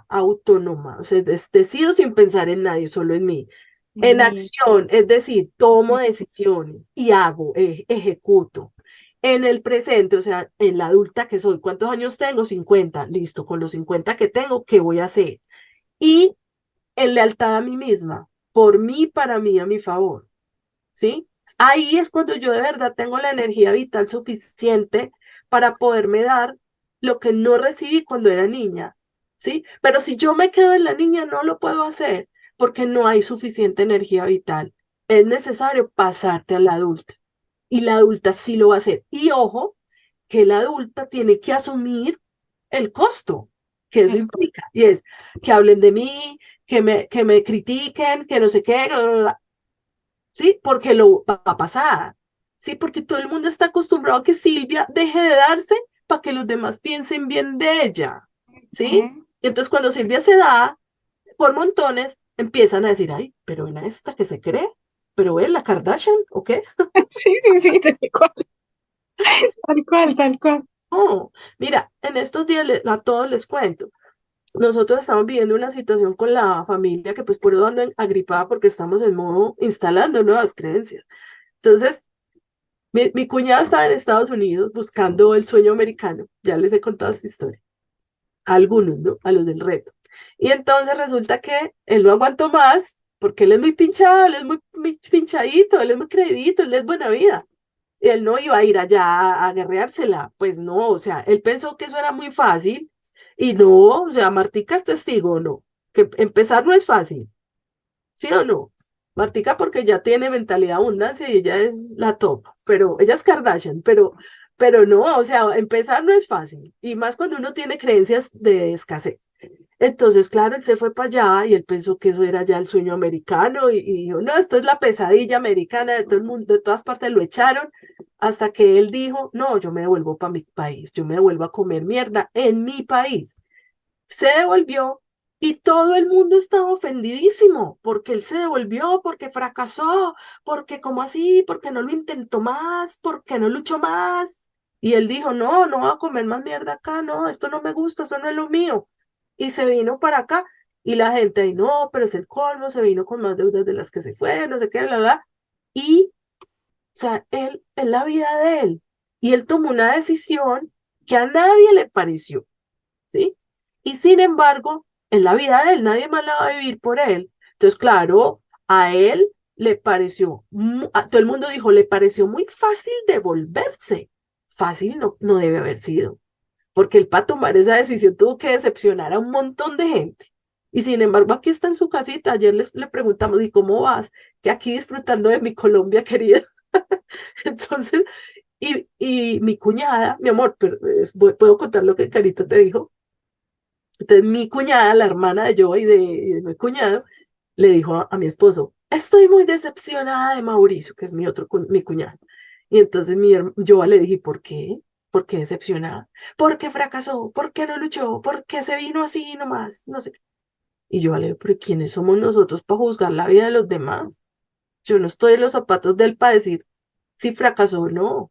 autónoma, o sea, decido sin pensar en nadie, solo en mí. En Sí. acción, es decir, tomo decisiones y hago, ejecuto. En el presente, o sea, en la adulta que soy, ¿cuántos años tengo? 50, listo, con los 50 que tengo, ¿qué voy a hacer? Y en lealtad a mí misma, por mí, para mí, a mi favor. ¿Sí? Ahí es cuando yo de verdad tengo la energía vital suficiente para poderme dar lo que no recibí cuando era niña, ¿sí? Pero si yo me quedo en la niña, no lo puedo hacer porque no hay suficiente energía vital. Es necesario pasarte a la adulta y la adulta sí lo va a hacer. Y ojo, que la adulta tiene que asumir el costo que eso implica. Y es que hablen de mí, que me critiquen, que no sé qué, ¿sí? Porque lo va a pasar, ¿sí? Porque todo el mundo está acostumbrado a que Silvia deje de darse para que los demás piensen bien de ella, ¿sí? Ujú. Y entonces cuando Silvia se da por montones, empiezan a decir, ay, pero ven a esta que se cree, pero ven la Kardashian, ¿o qué? Sí, sí, sí, tal cual, tal cual. No, mira, en estos días a todos les cuento. Nosotros estamos viviendo una situación con la familia que pues por eso ando agripada porque estamos en modo instalando nuevas creencias. Entonces, mi cuñada estaba en Estados Unidos buscando el sueño americano. Ya les he contado esta historia. A algunos, ¿no? A los del reto. Y entonces resulta que él no aguantó más porque él es muy pinchado, él es muy pinchadito, él es muy creidito, él es buena vida. Y él no iba a ir allá a guerreársela. Pues no, o sea, él pensó que eso era muy fácil. Y no, o sea, Martica es testigo, ¿no? Que empezar no es fácil. ¿Sí o no? Martica porque ya tiene mentalidad de abundancia y ella es la top, pero ella es Kardashian, pero no, o sea, empezar no es fácil, y más cuando uno tiene creencias de escasez. Entonces, claro, él se fue para allá y él pensó que eso era ya el sueño americano y dijo, no, esto es la pesadilla americana de todo el mundo, de todas partes lo echaron, hasta que él dijo, no, yo me devuelvo para mi país, yo me devuelvo a comer mierda en mi país. Se devolvió y todo el mundo estaba ofendidísimo porque él se devolvió, porque fracasó, porque como así, porque no lo intentó más, porque no luchó más. Y él dijo, no, no voy a comer más mierda acá, no, esto no me gusta, eso no es lo mío. Y se vino para acá y la gente ahí, no, pero es el colmo, se vino con más deudas de las que se fue, no sé qué, bla, bla. Y, o sea, él, es la vida de él. Y él tomó una decisión que a nadie le pareció. ¿Sí? Y sin embargo, en la vida de él, nadie más la va a vivir por él. Entonces, claro, a él le pareció, a todo el mundo dijo, le pareció muy fácil devolverse. Fácil no, no debe haber sido, porque él para tomar esa decisión tuvo que decepcionar a un montón de gente. Y sin embargo, aquí está en su casita. Ayer le preguntamos, ¿y cómo vas? Que aquí disfrutando de mi Colombia querida. Entonces, y mi cuñada, mi amor, pero puedo contar lo que Carito te dijo. Entonces mi cuñada, la hermana de yo y de mi cuñado, le dijo a mi esposo, estoy muy decepcionada de Mauricio, que es mi cuñado. Y entonces yo le dije, ¿por qué? ¿Por qué decepcionada? ¿Por qué fracasó? ¿Por qué no luchó? ¿Por qué se vino así nomás? No sé. Y yo le dije, pero ¿quiénes somos nosotros para juzgar la vida de los demás? Yo no estoy en los zapatos de él para decir si fracasó o no.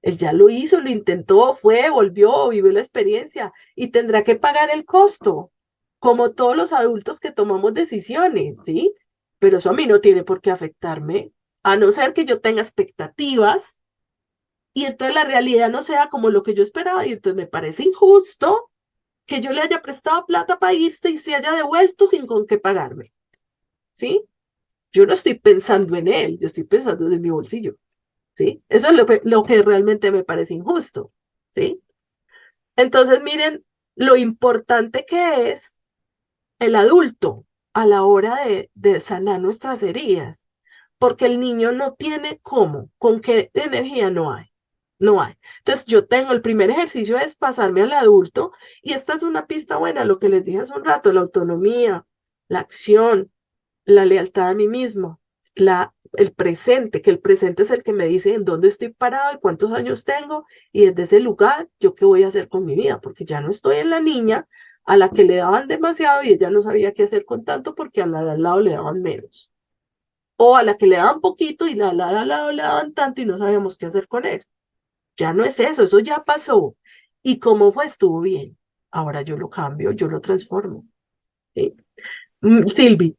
Él ya lo hizo, lo intentó, fue, volvió, vivió la experiencia y tendrá que pagar el costo. como todos los adultos que tomamos decisiones, ¿sí? Pero eso a mí no tiene por qué afectarme, a no ser que yo tenga expectativas y entonces la realidad no sea como lo que yo esperaba y entonces me parece injusto que yo le haya prestado plata para irse y se haya devuelto sin con qué pagarme, ¿sí? Yo no estoy pensando en él, yo estoy pensando en mi bolsillo, ¿sí? Eso es lo que realmente me parece injusto, ¿sí? Entonces, miren lo importante que es el adulto a la hora de sanar nuestras heridas, porque el niño no tiene cómo, con qué energía no hay, no hay. Entonces yo tengo, el primer ejercicio es pasarme al adulto y esta es una pista buena, lo que les dije hace un rato, la autonomía, la acción, la lealtad a mí mismo, el presente, que el presente es el que me dice en dónde estoy parado y cuántos años tengo y desde ese lugar yo qué voy a hacer con mi vida, porque ya no estoy en la niña a la que le daban demasiado y ella no sabía qué hacer con tanto porque a la de al lado le daban menos. O a la que le daban poquito y la de al lado le daban tanto y no sabíamos qué hacer con eso. Ya no es eso, eso ya pasó. Y como fue, estuvo bien. Ahora yo lo cambio, yo lo transformo. ¿Sí? Silvi,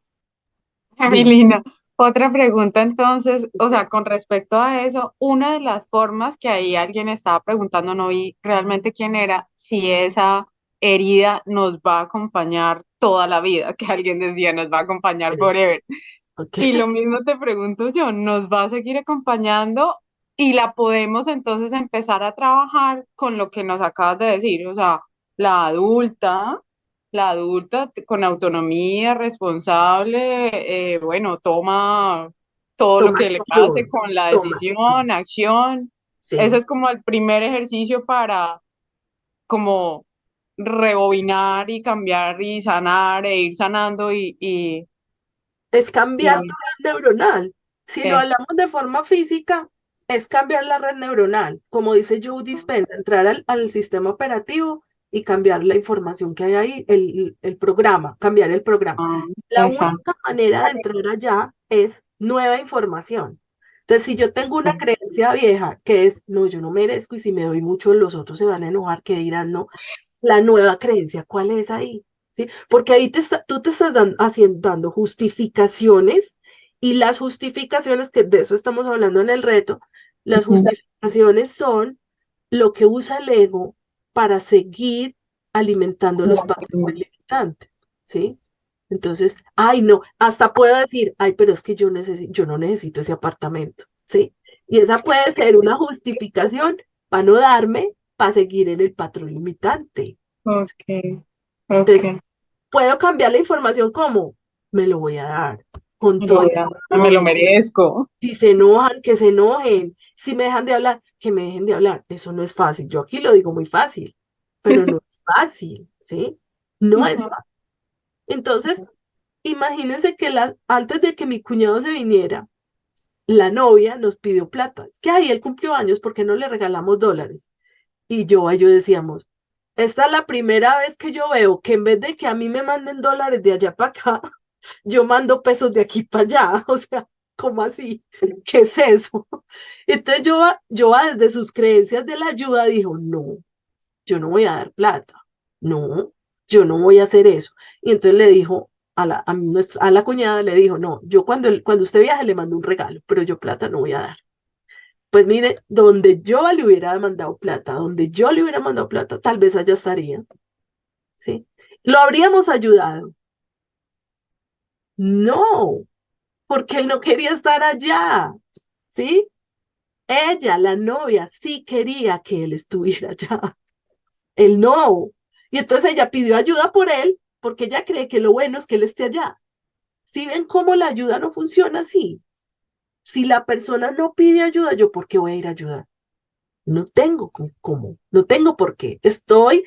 Mi dime. linda. Otra pregunta entonces, o sea, con respecto a eso, una de las formas que ahí alguien estaba preguntando, no vi realmente quién era, si esa herida nos va a acompañar toda la vida, que alguien decía nos va a acompañar forever. Ok. Y lo mismo te pregunto yo, ¿nos va a seguir acompañando y la podemos entonces empezar a trabajar con lo que nos acabas de decir? O sea, la adulta, con autonomía, responsable, bueno, toma todo lo Toma que le pase acción, con la toma acción. decisión, acción. Ese Sí. es como el primer ejercicio para como rebobinar y cambiar y sanar e ir sanando Es cambiar tu y red neuronal. Si lo eso. hablamos de forma física, es cambiar la red neuronal. Como dice Joe Dispenza, entrar al sistema operativo y cambiar la información que hay ahí, el programa, cambiar el programa. Ah, La exacto. única manera de entrar allá es nueva información. Entonces, si yo tengo una creencia vieja que es, no, yo no merezco y si me doy mucho, los otros se van a enojar, que dirán, no, la nueva creencia, ¿cuál es ahí? ¿Sí? Porque ahí tú te estás dando justificaciones y las justificaciones, que de eso estamos hablando en el reto, las Ujú. justificaciones son lo que usa el ego para seguir alimentando los patrones limitantes, ¿sí? Entonces, ay, no, hasta puedo decir, ay, pero es que yo no necesito ese apartamento, ¿sí? Y esa puede ser una justificación para no darme, para seguir en el patrón limitante. Ok, Entonces, ok. puedo cambiar la información como me lo voy a dar con Me lo todo y voy a- me lo merezco. si se enojan, que se enojen, si me dejan de hablar, que me dejen de hablar. Eso no es fácil. Yo aquí lo digo muy fácil, pero no es fácil, ¿sí? No es Ujú. fácil. Entonces, imagínense que antes de que mi cuñado se viniera, la novia nos pidió plata. Es que ahí él cumplió años porque no le regalamos dólares. Y yo decíamos, esta es la primera vez que yo veo que en vez de que a mí me manden dólares de allá para acá, yo mando pesos de aquí para allá. O sea, ¿cómo así? ¿Qué es eso? Entonces desde sus creencias de la ayuda dijo, no, yo no voy a dar plata. No, yo no voy a hacer eso. Y entonces le dijo a la cuñada, le dijo, no, yo cuando usted viaje le mando un regalo, pero yo plata no voy a dar. Pues mire, donde yo le hubiera mandado plata, donde yo le hubiera mandado plata, tal vez allá estaría, ¿sí? ¿Lo habríamos ayudado? No, porque él no quería estar allá, ¿sí? Ella, la novia, sí quería que él estuviera allá. Él no. Y entonces ella pidió ayuda por él, porque ella cree que lo bueno es que él esté allá. ¿Sí ven cómo la ayuda no funciona así? Si la persona no pide ayuda, ¿yo por qué voy a ir a ayudar? No tengo cómo, no tengo por qué. Estoy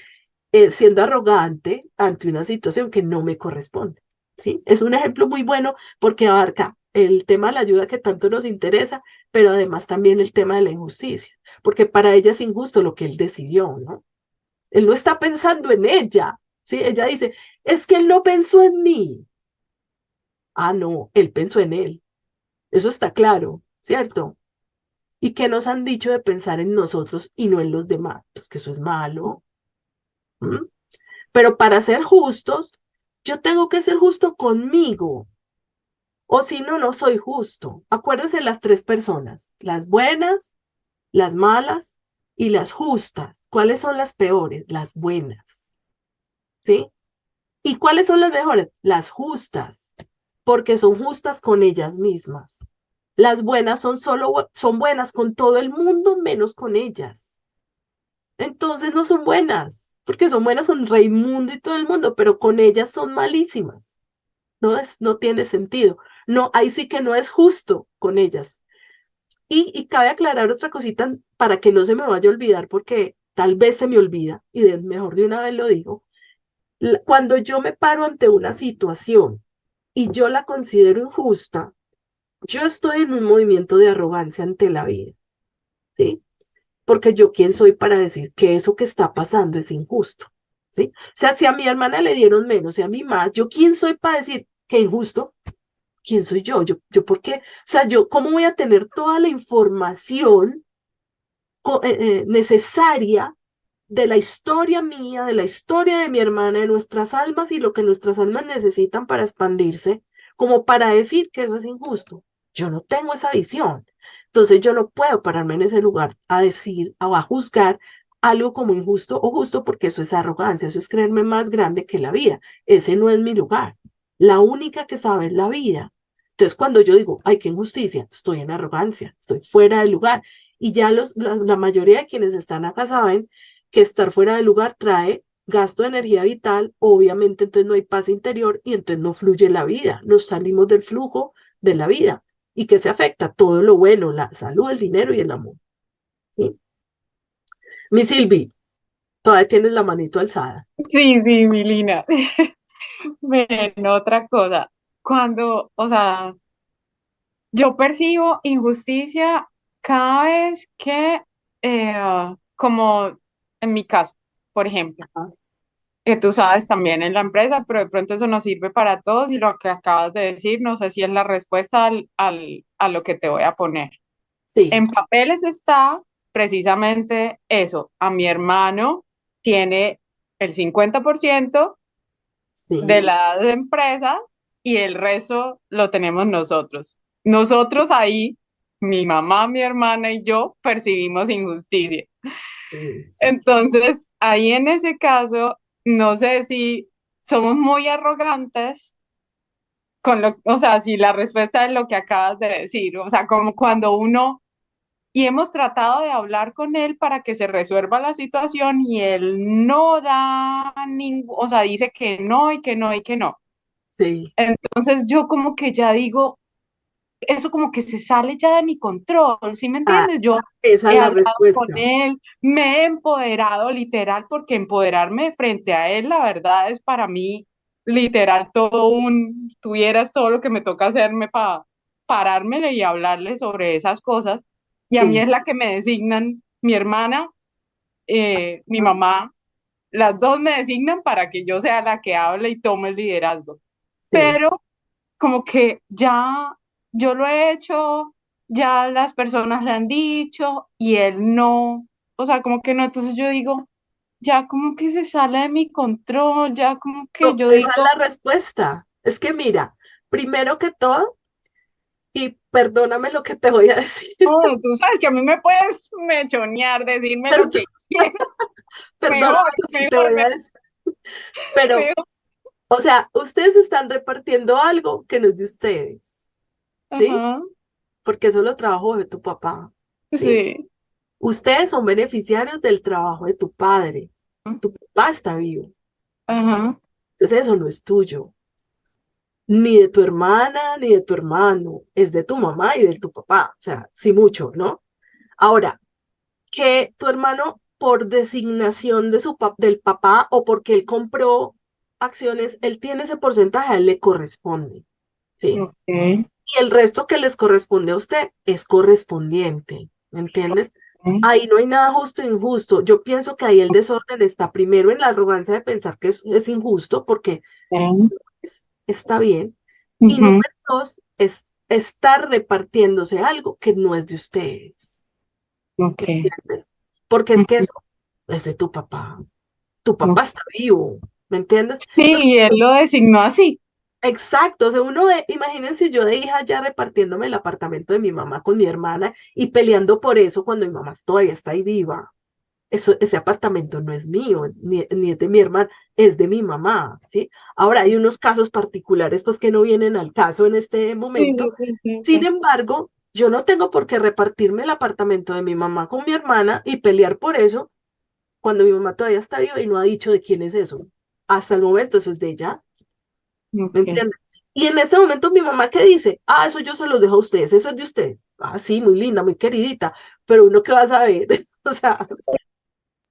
siendo arrogante ante una situación que no me corresponde. ¿Sí? Es un ejemplo muy bueno porque abarca el tema de la ayuda que tanto nos interesa, pero además también el tema de la injusticia, porque para ella es injusto lo que él decidió, ¿no? Él no está pensando en ella, ¿sí? Ella dice, es que él no pensó en mí. Ah, no, él pensó en él. Eso está claro, ¿cierto? ¿Y qué nos han dicho de pensar en nosotros y no en los demás? Pues que eso es malo. ¿M? Pero para ser justos, Yo tengo que ser justo conmigo, o si no, no soy justo. Acuérdense las tres personas, las buenas, las malas y las justas. ¿Cuáles son las peores? Las buenas, ¿sí? ¿Y cuáles son las mejores? Las justas, porque son justas con ellas mismas. Las buenas son buenas con todo el mundo menos con ellas. Entonces no son buenas, porque son buenas con Raimundo y todo el mundo, pero con ellas son malísimas. No tiene sentido. No, ahí sí que no es justo con ellas. Y cabe aclarar otra cosita para que no se me vaya a olvidar, porque tal vez se me olvida, y mejor de una vez lo digo. Cuando yo me paro ante una situación y yo la considero injusta, yo estoy en un movimiento de arrogancia ante la vida, ¿sí? Porque yo quién soy para decir que eso que está pasando es injusto, ¿sí? O sea, si a mi hermana le dieron menos y a mí más, yo quién soy para decir que injusto. ¿Quién soy yo? Yo, ¿por qué? O sea, yo, ¿cómo voy a tener toda la información necesaria de la historia mía, de la historia de mi hermana, de nuestras almas y lo que nuestras almas necesitan para expandirse, como para decir que eso es injusto? Yo no tengo esa visión. Entonces yo no puedo pararme en ese lugar a decir o a juzgar algo como injusto o justo, porque eso es arrogancia, eso es creerme más grande que la vida. Ese no es mi lugar. La única que sabe es la vida. Entonces cuando yo digo, ay, qué injusticia, estoy en arrogancia, estoy fuera del lugar. Y ya la mayoría de quienes están acá saben que estar fuera del lugar trae gasto de energía vital, obviamente entonces no hay paz interior y entonces no fluye la vida, nos salimos del flujo de la vida. ¿Y qué se afecta? Todo lo bueno, la salud, el dinero y el amor. ¿Sí? Mi Silvi, todavía tienes la manito alzada. Sí, sí, mi Lina. Ven, otra cosa. Cuando, o sea, yo percibo injusticia cada vez que, como en mi caso, por ejemplo, Ajá. que tú sabes también en la empresa, pero de pronto eso no sirve para todos y lo que acabas de decir, no sé si es la respuesta a lo que te voy a poner. Sí, En papeles está precisamente eso. A mi hermano tiene el 50% de sí, las empresas y el resto lo tenemos nosotros. Nosotros ahí, mi mamá, mi hermana y yo percibimos injusticia. sí, sí. Entonces, ahí en ese caso, no sé si somos muy arrogantes con lo, o sea, si la respuesta es lo que acabas de decir, o sea, como cuando uno, y hemos tratado de hablar con él para que se resuelva la situación y él no da ningún, o sea, dice que no y que no y que no. Sí. Entonces yo como que ya digo, eso como que se sale ya de mi control, ¿sí me Ah, entiendes? Yo esa es he la hablado con respuesta. él, me he empoderado literal, porque empoderarme frente a él, la verdad es para mí literal todo un, tuvieras todo lo que me toca hacerme para parármele y hablarle sobre esas cosas. Y a mí Sí. es la que me designan mi hermana, mi Ah, mamá, las dos me designan para que yo sea la que hable y tome el liderazgo. sí. Pero como que ya yo lo he hecho, ya las personas le han dicho y él no, o sea, como que no, entonces yo digo, ya como que se sale de mi control, ya como que No, yo esa es digo, la respuesta. Es que mira, primero que todo, y perdóname lo que te voy a decir, oh, tú sabes que a mí me puedes mechonear, decirme lo perdón, que quieras, perdóname mejor, lo que te mejor, voy a decir, pero, mejor. o sea, ustedes están repartiendo algo que no es de ustedes, ¿sí? Ajá, Porque eso lo trabajo de tu papá, ¿sí? sí, Ustedes son beneficiarios del trabajo de tu padre. Tu papá está vivo, ajá, entonces eso no es tuyo, ni de tu hermana, ni de tu hermano, es de tu mamá y de tu papá, o sea, sí mucho, ¿no? Ahora, que tu hermano, por designación de del papá o porque él compró acciones, él tiene ese porcentaje, a él le corresponde, ¿sí? ok, Y el resto que les corresponde a usted es correspondiente, ¿me entiendes? Ahí no hay nada justo e injusto. Yo pienso que ahí el desorden está primero en la arrogancia de pensar que es injusto, porque ok, está bien. Y ujú, número dos, es estar repartiéndose algo que no es de ustedes. ok, ¿Entiendes? Porque es que ujú, eso es de tu papá. Tu ok, papá está vivo. ¿me entiendes? Sí, Entonces, y él lo designó así. exacto, o sea, imagínense yo de hija ya repartiéndome el apartamento de mi mamá con mi hermana y peleando por eso cuando mi mamá todavía está ahí viva. Ese apartamento no es mío, ni es de mi hermana, es de mi mamá, ¿sí? Ahora, hay unos casos particulares, pues, que no vienen al caso en este Sí, momento. sí, sí, Sin sí. embargo, yo no tengo por qué repartirme el apartamento de mi mamá con mi hermana y pelear por eso cuando mi mamá todavía está viva y no ha dicho de quién es eso. Hasta el momento eso es de ella, ¿me Ok. entiendes? Y en ese momento mi mamá, ¿qué dice? Ah, eso yo se los dejo a ustedes, eso es de ustedes. Ah, sí, muy linda, muy queridita, pero uno qué va a saber, o sea,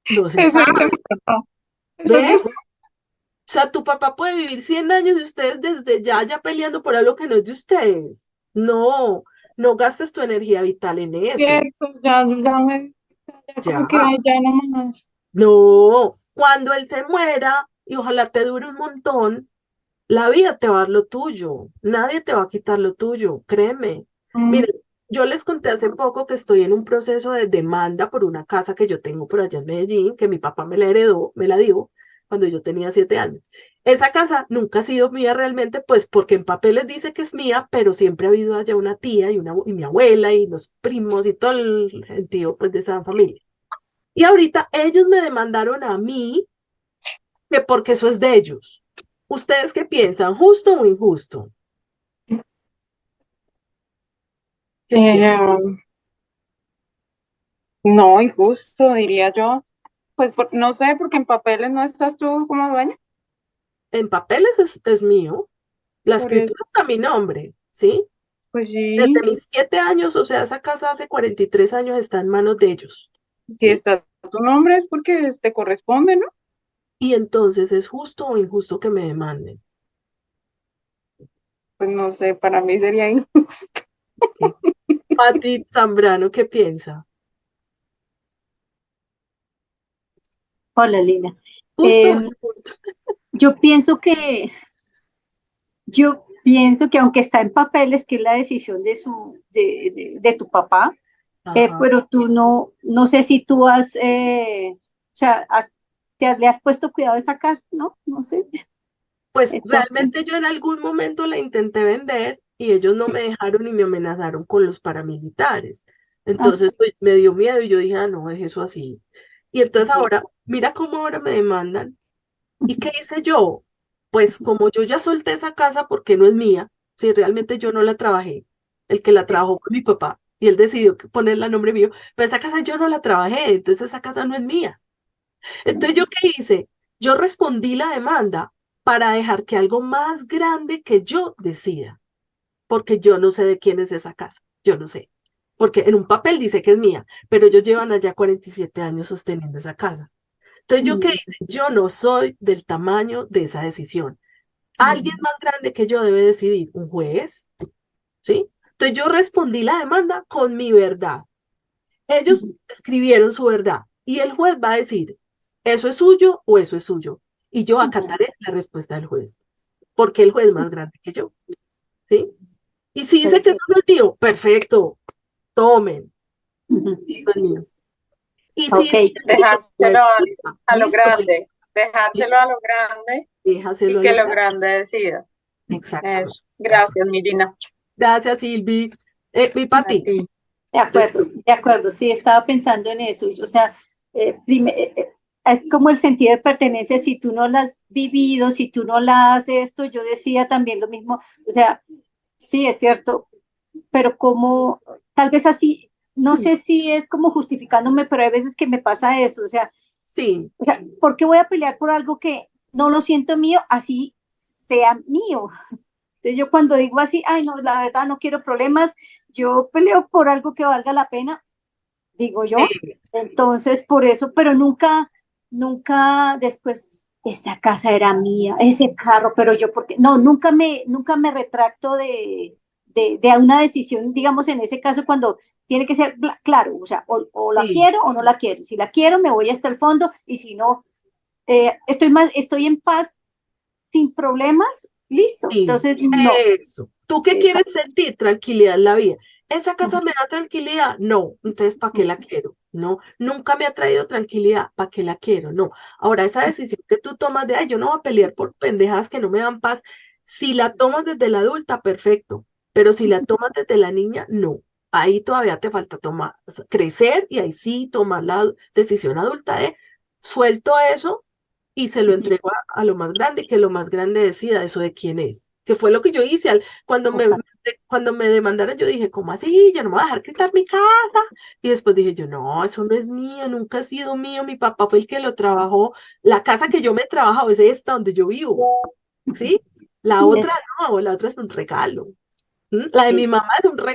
no se Eso dice sabe, mi papá. Eso es de ¿ves? usted. O sea, tu papá puede vivir 100 años y ustedes desde ya peleando por algo que no es de ustedes. No, no gastes tu energía vital en eso. Cierto, ya como Ya. que ay, ya no más. No, cuando él se muera, y ojalá te dure un montón, la vida te va a dar lo tuyo. Nadie te va a quitar lo tuyo, créeme. Mm, Miren, yo les conté hace poco que estoy en un proceso de demanda por una casa que yo tengo por allá en Medellín, que mi papá me la heredó, me la dio cuando yo tenía 7 años. Esa casa nunca ha sido mía realmente, pues porque en papeles dice que es mía, pero siempre ha habido allá una tía y mi abuela y los primos y todo el tío pues de esa familia. Y ahorita ellos me demandaron a mí que porque eso es de ellos. ¿Ustedes qué piensan? ¿Justo o injusto? ¿Qué piensan? eh, no, injusto, diría yo. Pues no sé, porque en papeles no estás tú como dueña. En papeles es mío. La Por eso, escritura está a mi nombre, ¿sí? pues Desde sí, mis 7 años, o sea, esa casa hace 43 años está en manos de ellos, si ¿sí? está tu nombre es porque te corresponde, ¿no? Y entonces, ¿es justo o injusto que me demanden? Pues no sé, para mí sería injusto. ¿Sí? Pati Zambrano, ¿qué piensa? Hola, Lina. ¿Justo o Em, injusto? yo pienso que, yo pienso que aunque está en papeles, que es la decisión de tu papá, Ajá. pero tú no sé si tú o sea, le has puesto cuidado a esa casa, ¿no? No sé. Pues Entonces, realmente yo en algún momento la intenté vender y ellos no me dejaron y me amenazaron con los paramilitares. ah, Entonces pues, me dio miedo y yo dije, ah, no, deje eso así. Y entonces ok. ahora, mira cómo ahora me demandan. ¿Y qué hice yo? Pues como yo ya solté esa casa porque no es mía, si realmente yo no la trabajé, el que la trabajó fue mi papá y él decidió ponerla a nombre mío, pero esa casa yo no la trabajé, entonces esa casa no es mía. Entonces, ¿yo qué hice? Yo respondí la demanda para dejar que algo más grande que yo decida, porque yo no sé de quién es esa casa, yo no sé, porque en un papel dice que es mía, pero ellos llevan allá 47 años sosteniendo esa casa. Entonces, ¿yo qué Mm, hice? Yo no soy del tamaño de esa decisión. Alguien mm, más grande que yo debe decidir, un juez, ¿sí? Entonces, yo respondí la demanda con mi verdad. Ellos mm, escribieron su verdad y el juez va a decir, ¿eso es suyo o eso es suyo? Y yo acataré la respuesta del juez, porque el juez es más grande que yo, ¿sí? Y si dice que eso no es mío, perfecto, tomen, eso mm. no es mío. Y si Ok, dice que es mío, no es Dejárselo tuya, a lo listo, grande, ¿sí? dejárselo a lo grande y Déjaselo a que lo lo grande. grande decida. Exactamente. Eso. Eso. Gracias, Mirina. Gracias, Silvi. Mi A Pati, ti. de acuerdo, sí, estaba pensando en eso. O sea, es como el sentido de pertenencia, si tú no la has vivido, si tú no la has esto, yo decía también lo mismo, o sea, sí, es cierto, pero como, tal vez así, no sé si es como justificándome, pero hay veces que me pasa eso, sí, o sea, ¿por qué voy a pelear por algo que no lo siento mío, así sea mío? Entonces yo cuando digo así, ay no, la verdad no quiero problemas, yo peleo por algo que valga la pena, digo yo. sí, Entonces por eso, pero nunca después, esa casa era mía, ese carro, pero yo porque, no, nunca me retracto de una decisión, digamos en ese caso cuando tiene que ser claro, o sea, o la sí, quiero o no la quiero. Si la quiero, me voy hasta el fondo y si no, estoy en paz sin problemas, listo. sí. Entonces, no. Eso. ¿Tú qué Esa- quieres sentir? Tranquilidad en la vida. ¿Esa casa me da tranquilidad? No. Entonces, ¿para qué la quiero? No. Nunca me ha traído tranquilidad. ¿Para qué la quiero? No. Ahora, esa decisión que tú tomas de, ay, yo no voy a pelear por pendejadas que no me dan paz, si la tomas desde la adulta, perfecto. Pero si la tomas desde la niña, no. Ahí todavía te falta tomar, crecer y ahí sí tomar la decisión adulta de suelto eso y se lo entrego a lo más grande y que lo más grande decida eso de quién es. Que fue lo que yo hice Exacto. cuando me demandaron, yo dije, ¿cómo así? Yo no me voy a dejar quitar mi casa. Y después dije yo, no, eso no es mío, nunca ha sido mío. Mi papá fue el que lo trabajó. La casa que yo me he trabajado es esta donde yo vivo, ¿sí? La otra Es, no, la otra es un regalo. La de mi sí. mamá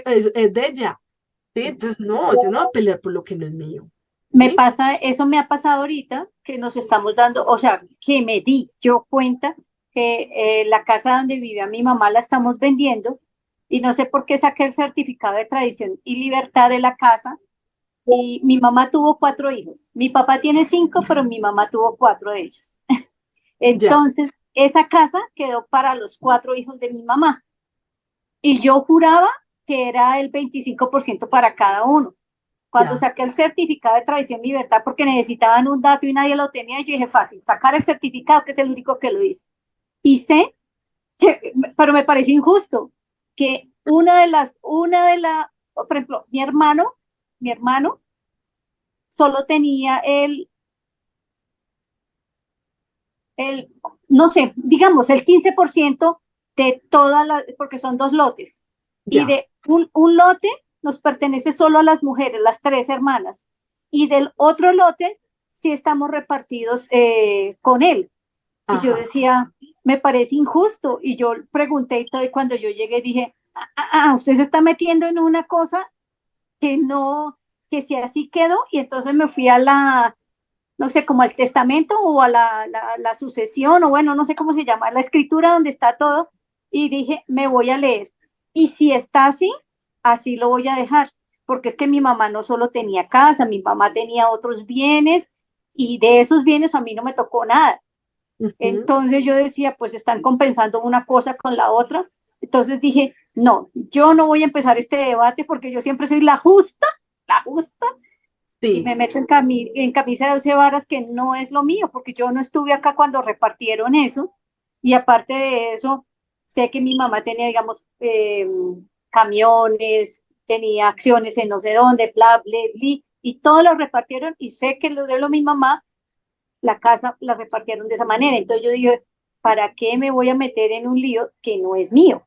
es de ella, ¿sí? Entonces, no, yo no voy a pelear por lo que no es mío, Me ¿sí? pasa, eso me ha pasado ahorita, que nos estamos dando, o sea, que me di yo cuenta que la casa donde vivía mi mamá la estamos vendiendo y no sé por qué saqué el certificado de tradición y libertad de la casa y mi mamá tuvo 4 hijos. Mi papá tiene 5, pero mi mamá tuvo 4 de ellos. Ya, Entonces, esa casa quedó para los 4 hijos de mi mamá y yo juraba que era el 25% para cada uno. Cuando ya, saqué el certificado de tradición y libertad, porque necesitaban un dato y nadie lo tenía, yo dije, fácil, sacar el certificado, que es el único que lo dice. Y sé, pero me pareció injusto, que por ejemplo, mi hermano solo tenía el, no sé, digamos, el 15% de todas las, porque son 2 lotes, y ya, de un lote nos pertenece solo a las mujeres, las 3 hermanas, y del otro lote sí estamos repartidos con él. Y yo ajá. decía, me parece injusto, y yo pregunté y todo, y cuando yo llegué dije, usted se está metiendo en una cosa que no, que si así quedó, y entonces me fui a la, no sé, como al testamento o a la sucesión, o bueno, no sé cómo se llama, la escritura donde está todo, y dije, me voy a leer. Y si está así, así lo voy a dejar, porque es que mi mamá no solo tenía casa, mi mamá tenía otros bienes, y de esos bienes a mí no me tocó nada. Ujú. Entonces yo decía, pues están compensando una cosa con la otra. Entonces dije, no, yo no voy a empezar este debate porque yo siempre soy la justa, y Sí, me meto en camisa de 12 varas, que no es lo mío, porque yo no estuve acá cuando repartieron eso, y aparte de eso, sé que mi mamá tenía, digamos, camiones, tenía acciones en no sé dónde, bla, bla, bla, y todos lo repartieron, y sé que lo de lo mi mamá, la casa la repartieron de esa manera. Entonces yo dije, ¿para qué me voy a meter en un lío que no es mío?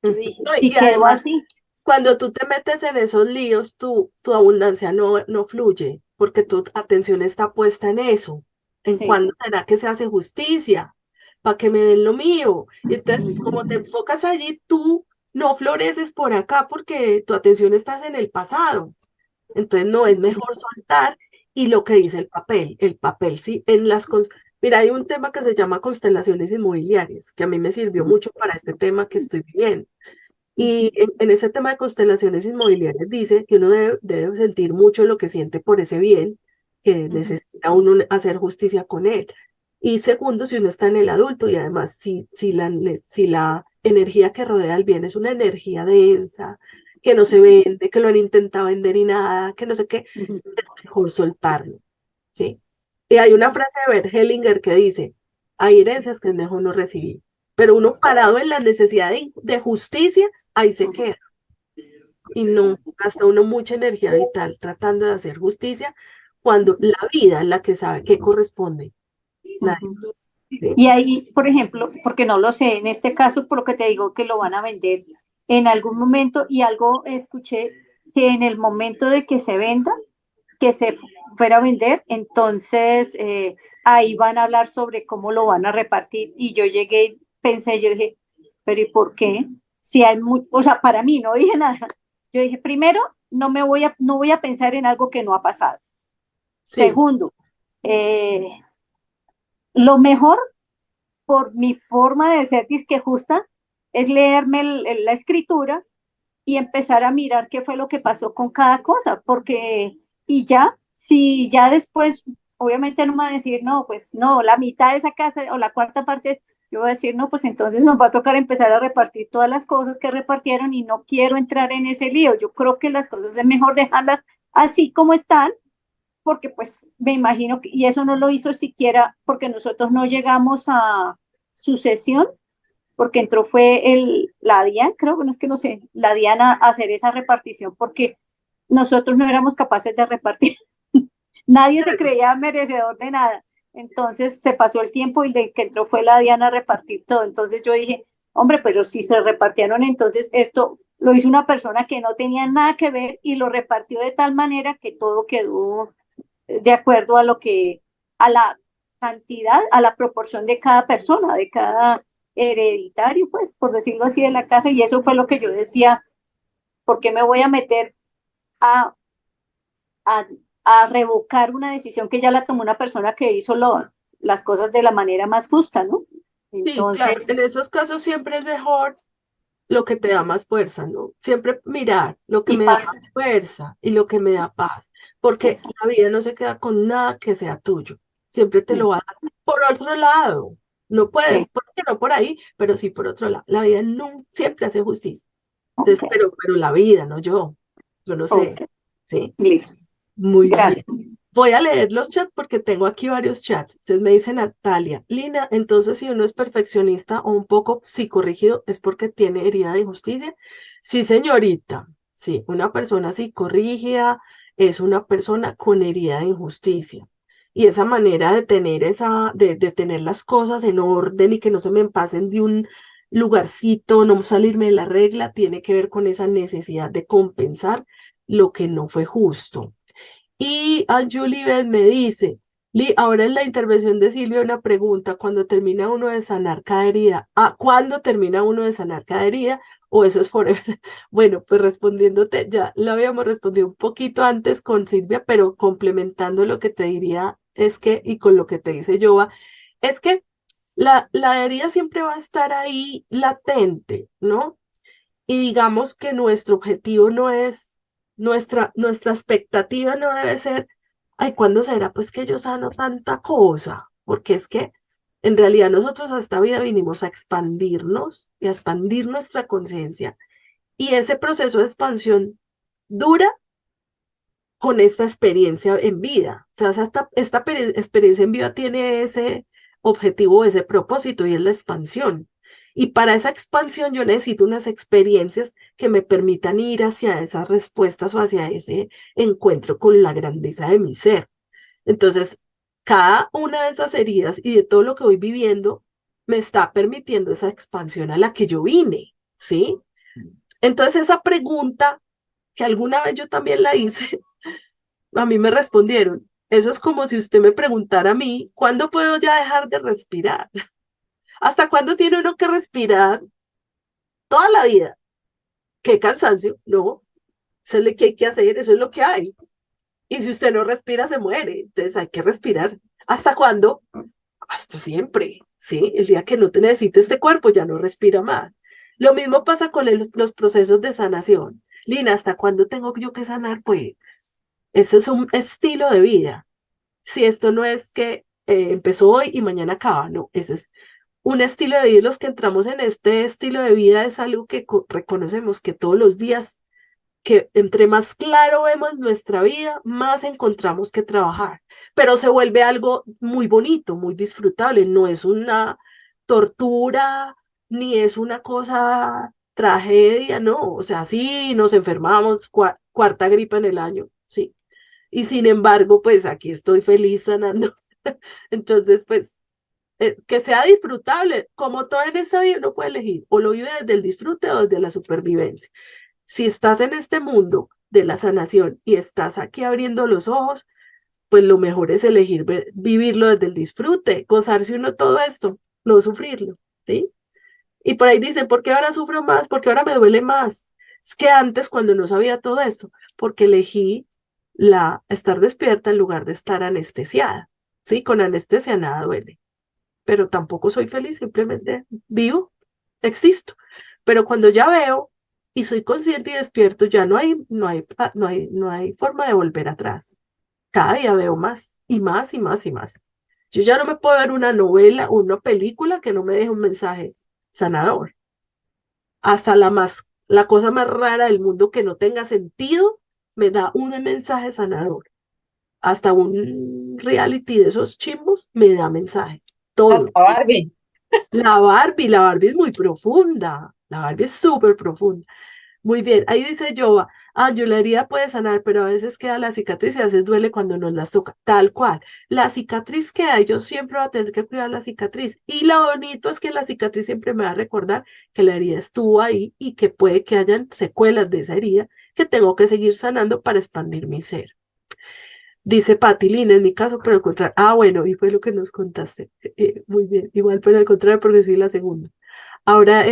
Yo ujú. dije, No, si y quedó además, así, cuando tú te metes en esos líos, tu abundancia no fluye, porque tu atención está puesta en eso, en sí. cuándo será que se hace justicia, para que me den lo mío. Y entonces, como te enfocas allí, tú no floreces por acá porque tu atención está en el pasado. Entonces, no, es mejor soltar y lo que dice el papel, sí, Mira, hay un tema que se llama constelaciones inmobiliarias, que a mí me sirvió mucho para este tema que estoy viviendo. Y en ese tema de constelaciones inmobiliarias dice que uno debe sentir mucho lo que siente por ese bien, que necesita uno hacer justicia con él. Y segundo, si uno está en el adulto y además si la energía que rodea el bien es una energía densa, que no se vende, que lo han intentado vender y nada, que no sé qué, es mejor soltarlo, ¿sí? Y hay una frase de Bert Hellinger que dice, hay herencias que es mejor no recibir, pero uno parado en la necesidad de justicia, ahí se queda. Y no gasta uno mucha energía vital tratando de hacer justicia cuando la vida es la que sabe qué corresponde. Nadie más, ¿sí? Y ahí, por ejemplo, porque no lo sé, en este caso, por lo que te digo que lo van a vender en algún momento, y algo escuché que en el momento de que se venda, que se fuera a vender, entonces ahí van a hablar sobre cómo lo van a repartir. Y yo llegué, pensé, yo dije, pero ¿y por qué? Si hay o sea, para mí no dije nada. Yo dije, primero, no voy a pensar en algo que no ha pasado. Sí, Segundo, eh, lo mejor, por mi forma de ser disque justa, es leerme la escritura y empezar a mirar qué fue lo que pasó con cada cosa, porque, y ya, si ya después, obviamente no me van a decir, no, pues no, la mitad de esa casa o la cuarta parte, Yo voy a decir, no, pues entonces nos va a tocar empezar a repartir todas las cosas que repartieron y no quiero entrar en ese lío. Yo creo que las cosas es mejor dejarlas así como están, porque pues me imagino que, y eso no lo hizo siquiera porque nosotros no llegamos a sucesión, porque entró fue la DIAN, creo que no es que no sé, la DIAN a hacer esa repartición porque nosotros no éramos capaces de repartir. Nadie se Claro. creía merecedor de nada. Entonces se pasó el tiempo y de que entró fue la DIAN a repartir todo. Entonces yo dije, hombre, pero si se repartieron, entonces esto lo hizo una persona que no tenía nada que ver y lo repartió de tal manera que todo quedó de acuerdo a lo que, a la cantidad, a la proporción de cada persona, de cada hereditario, pues, por decirlo así, de la casa. Y eso fue lo que yo decía, ¿por qué me voy a meter a, a, a revocar una decisión que ya la tomó una persona que hizo las cosas de la manera más justa, ¿no? Sí, claro, Entonces, en esos casos siempre es mejor lo que te da más fuerza, ¿no? Siempre mirar lo que y me da paz. más fuerza y lo que me da paz, porque la vida no se queda con nada que sea tuyo, siempre te lo va a dar por otro lado. No puedes, Sí, porque no por ahí, pero sí por otro lado. La vida no, siempre hace justicia. ok, Entonces, pero la vida, no yo no sé, ok, ¿sí? listo. Muy bien. Gracias. Voy a leer los chats porque tengo aquí varios chats. Entonces me dice Natalia, Lina, entonces si uno es perfeccionista o un poco psicorrígido es porque tiene herida de injusticia. Sí, señorita. Sí, una persona psicorrígida es una persona con herida de injusticia. Y esa manera de tener de tener las cosas en orden y que no se me pasen de un lugarcito, no salirme de la regla, tiene que ver con esa necesidad de compensar lo que no fue justo. Y a Julie Beth me dice, ahora en la intervención de Silvia una pregunta, ¿cuándo termina uno de sanar cada herida? Ah, ¿cuándo termina uno de sanar cada herida? ¿O eso es forever? Bueno, pues respondiéndote, ya lo habíamos respondido un poquito antes con Silvia, pero complementando lo que te diría es que, y con lo que te dice Jova, es que la herida siempre va a estar ahí latente, ¿no? Y digamos que nuestro objetivo no es, nuestra expectativa no debe ser, ay, ¿cuándo será pues que yo sano tanta cosa? Porque es que en realidad nosotros a esta vida vinimos a expandirnos y a expandir nuestra conciencia. Y ese proceso de expansión dura con esta experiencia en vida. O sea, experiencia en vida tiene ese objetivo, ese propósito y es la expansión. Y para esa expansión yo necesito unas experiencias que me permitan ir hacia esas respuestas o hacia ese encuentro con la grandeza de mi ser. Entonces, cada una de esas heridas y de todo lo que voy viviendo me está permitiendo esa expansión a la que yo vine, ¿sí? Entonces, esa pregunta que alguna vez yo también la hice, a mí me respondieron, eso es como si usted me preguntara a mí, ¿cuándo puedo ya dejar de respirar? ¿Hasta cuándo tiene uno que respirar? Toda la vida. Qué cansancio, no. Eso es lo que hay que hacer, eso es lo que hay. Y si usted no respira, se muere. Entonces hay que respirar. ¿Hasta cuándo? Hasta siempre, ¿sí? El día que no te necesite este cuerpo, ya no respira más. Lo mismo pasa con los procesos de sanación. Lina, ¿hasta cuándo tengo yo que sanar? Pues ese es un estilo de vida. Si esto no es que empezó hoy y mañana acaba, no, eso es un estilo de vida y los que entramos en este estilo de vida es algo que reconocemos que todos los días, que entre más claro vemos nuestra vida, más encontramos que trabajar, pero se vuelve algo muy bonito, muy disfrutable, no es una tortura, ni es una cosa tragedia, no, o sea, sí, nos enfermamos, cuarta gripa en el año, sí, y sin embargo, pues aquí estoy feliz sanando. Entonces, pues, que sea disfrutable, como todo en esta vida uno puede elegir, o lo vive desde el disfrute o desde la supervivencia. Si estás en este mundo de la sanación y estás aquí abriendo los ojos, pues lo mejor es elegir vivirlo desde el disfrute, gozarse uno todo esto, no sufrirlo, ¿sí? Y por ahí dicen, ¿por qué ahora sufro más? ¿Por qué ahora me duele más? Es que antes, cuando no sabía todo esto, porque elegí estar despierta en lugar de estar anestesiada. Sí, con anestesia nada duele, pero tampoco soy feliz, simplemente vivo, existo. Pero cuando ya veo y soy consciente y despierto, ya no hay forma de volver atrás. Cada día veo más y más y más y más. Yo ya no me puedo ver una novela o una película que no me deje un mensaje sanador. Hasta la cosa más rara del mundo que no tenga sentido, me da un mensaje sanador. Hasta un reality de esos chimbos me da mensaje. Todo. Hasta Barbie. La Barbie es muy profunda. La Barbie es súper profunda. Muy bien, ahí dice Jova, la herida puede sanar, pero a veces queda la cicatriz y a veces duele cuando nos las toca, tal cual. La cicatriz queda y yo siempre voy a tener que cuidar la cicatriz. Y lo bonito es que la cicatriz siempre me va a recordar que la herida estuvo ahí y que puede que hayan secuelas de esa herida que tengo que seguir sanando para expandir mi ser. Dice Pati, Lina, en mi caso, pero al contrario. Ah, bueno, y fue lo que nos contaste. Muy bien, igual, pero al contrario, porque soy la segunda. Ahora,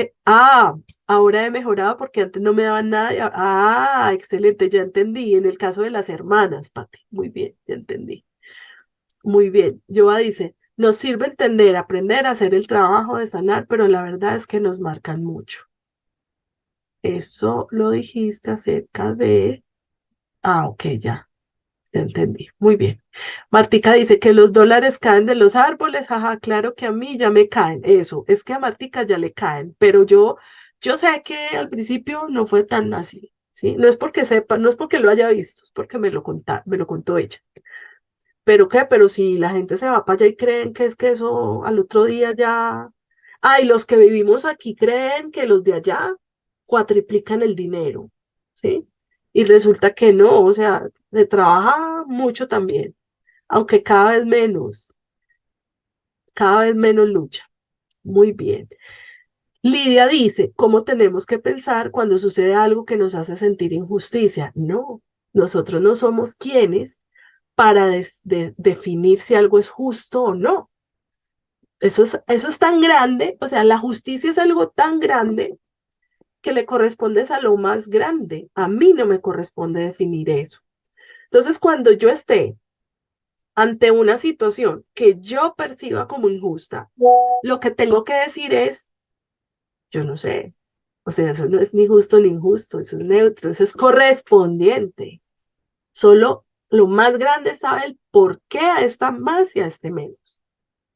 ahora he mejorado porque antes no me daban nada. Excelente, ya entendí. En el caso de las hermanas, Pati. Muy bien, ya entendí. Muy bien. Joa dice, nos sirve entender, aprender a hacer el trabajo de sanar, pero la verdad es que nos marcan mucho. Eso lo dijiste acerca de... Ok, ya entendí. Muy bien. Martica dice que los dólares caen de los árboles. Ajá, claro que a mí ya me caen. Eso, es que a Martica ya le caen, pero yo sé que al principio no fue tan así, ¿sí? No es porque sepa, no es porque lo haya visto, es porque me lo contó ella. ¿Pero qué? Pero si la gente se va para allá y creen que es que eso al otro día ya... Ay, los que vivimos aquí creen que los de allá cuatriplican el dinero, ¿sí? Y resulta que no, o sea, se trabaja mucho también, aunque cada vez menos lucha. Muy bien. Lidia dice, ¿cómo tenemos que pensar cuando sucede algo que nos hace sentir injusticia? No, nosotros no somos quienes para definir si algo es justo o no. Eso es tan grande, o sea, la justicia es algo tan grande que le corresponde a lo más grande. A mí no me corresponde definir eso. Entonces, cuando yo esté ante una situación que yo perciba como injusta, lo que tengo que decir es, yo no sé, o sea, eso no es ni justo ni injusto, eso es neutro, eso es correspondiente. Solo lo más grande sabe el por qué a esta más y a este menos.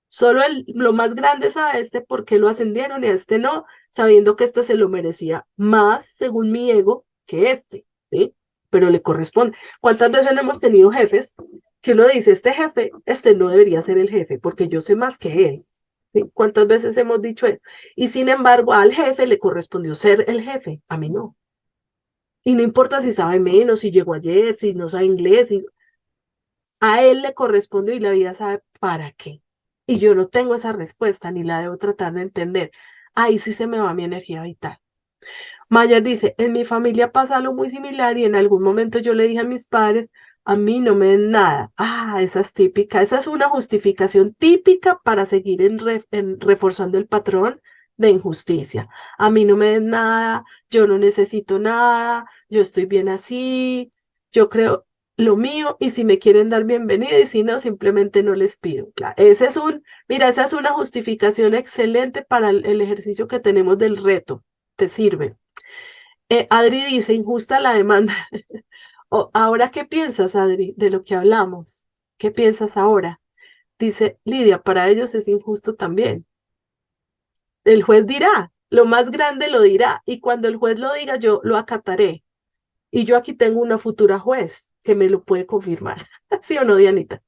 Solo lo más grande sabe este por qué lo ascendieron y a este no, sabiendo que este se lo merecía más, según mi ego, que este, ¿sí? Pero le corresponde. ¿Cuántas veces no hemos tenido jefes que uno dice, este jefe, este no debería ser el jefe, porque yo sé más que él? ¿Sí? ¿Cuántas veces hemos dicho eso? Y sin embargo, al jefe le correspondió ser el jefe, a mí no. Y no importa si sabe menos, si llegó ayer, si no sabe inglés, a él le corresponde y la vida sabe para qué. Y yo no tengo esa respuesta ni la debo tratar de entender. Ahí sí se me va mi energía vital. Mayer dice, en mi familia pasa algo muy similar y en algún momento yo le dije a mis padres, a mí no me den nada. Esa es típica, esa es una justificación típica para seguir reforzando el patrón de injusticia. A mí no me den nada, yo no necesito nada, yo estoy bien así, yo creo lo mío y si me quieren dar bienvenida y si no, simplemente no les pido. Claro, mira, esa es una justificación excelente para el ejercicio que tenemos del reto. Te sirve. Adri dice, injusta la demanda. Ahora, ¿qué piensas, Adri, de lo que hablamos? ¿Qué piensas ahora? Dice Lidia, para ellos es injusto también. El juez dirá, lo más grande lo dirá, y cuando el juez lo diga, yo lo acataré. Y yo aquí tengo una futura juez que me lo puede confirmar. ¿Sí o no, Dianita?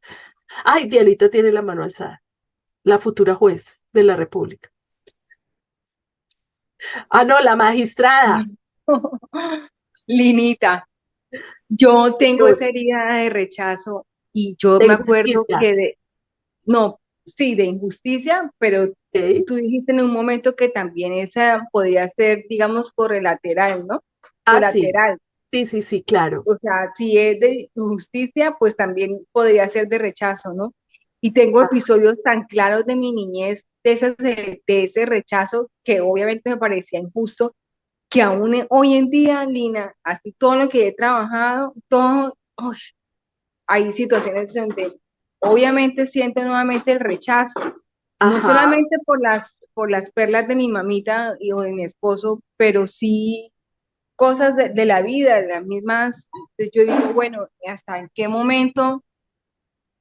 Ay, Dianita tiene la mano alzada, la futura juez de la República. Ah, no, la magistrada. Linita, yo tengo Yo, esa herida de rechazo y yo de me acuerdo injusticia. que no, sí, de injusticia, pero ¿Ok? tú dijiste en un momento que también esa podría ser, digamos, correlateral, ¿no? Ah, sí, Colateral. sí, sí, sí, claro. O sea, si es de injusticia, pues también podría ser de rechazo, ¿no? Y tengo episodios tan claros de mi niñez, de ese rechazo, que obviamente me parecía injusto, que aún hoy en día, Lina, así todo lo que he trabajado, todo, uy, hay situaciones donde obviamente siento nuevamente el rechazo, no Ajá, solamente por las perlas de mi mamita o de mi esposo, pero sí cosas de la vida, de las mismas. Entonces yo digo, bueno, ¿hasta en qué momento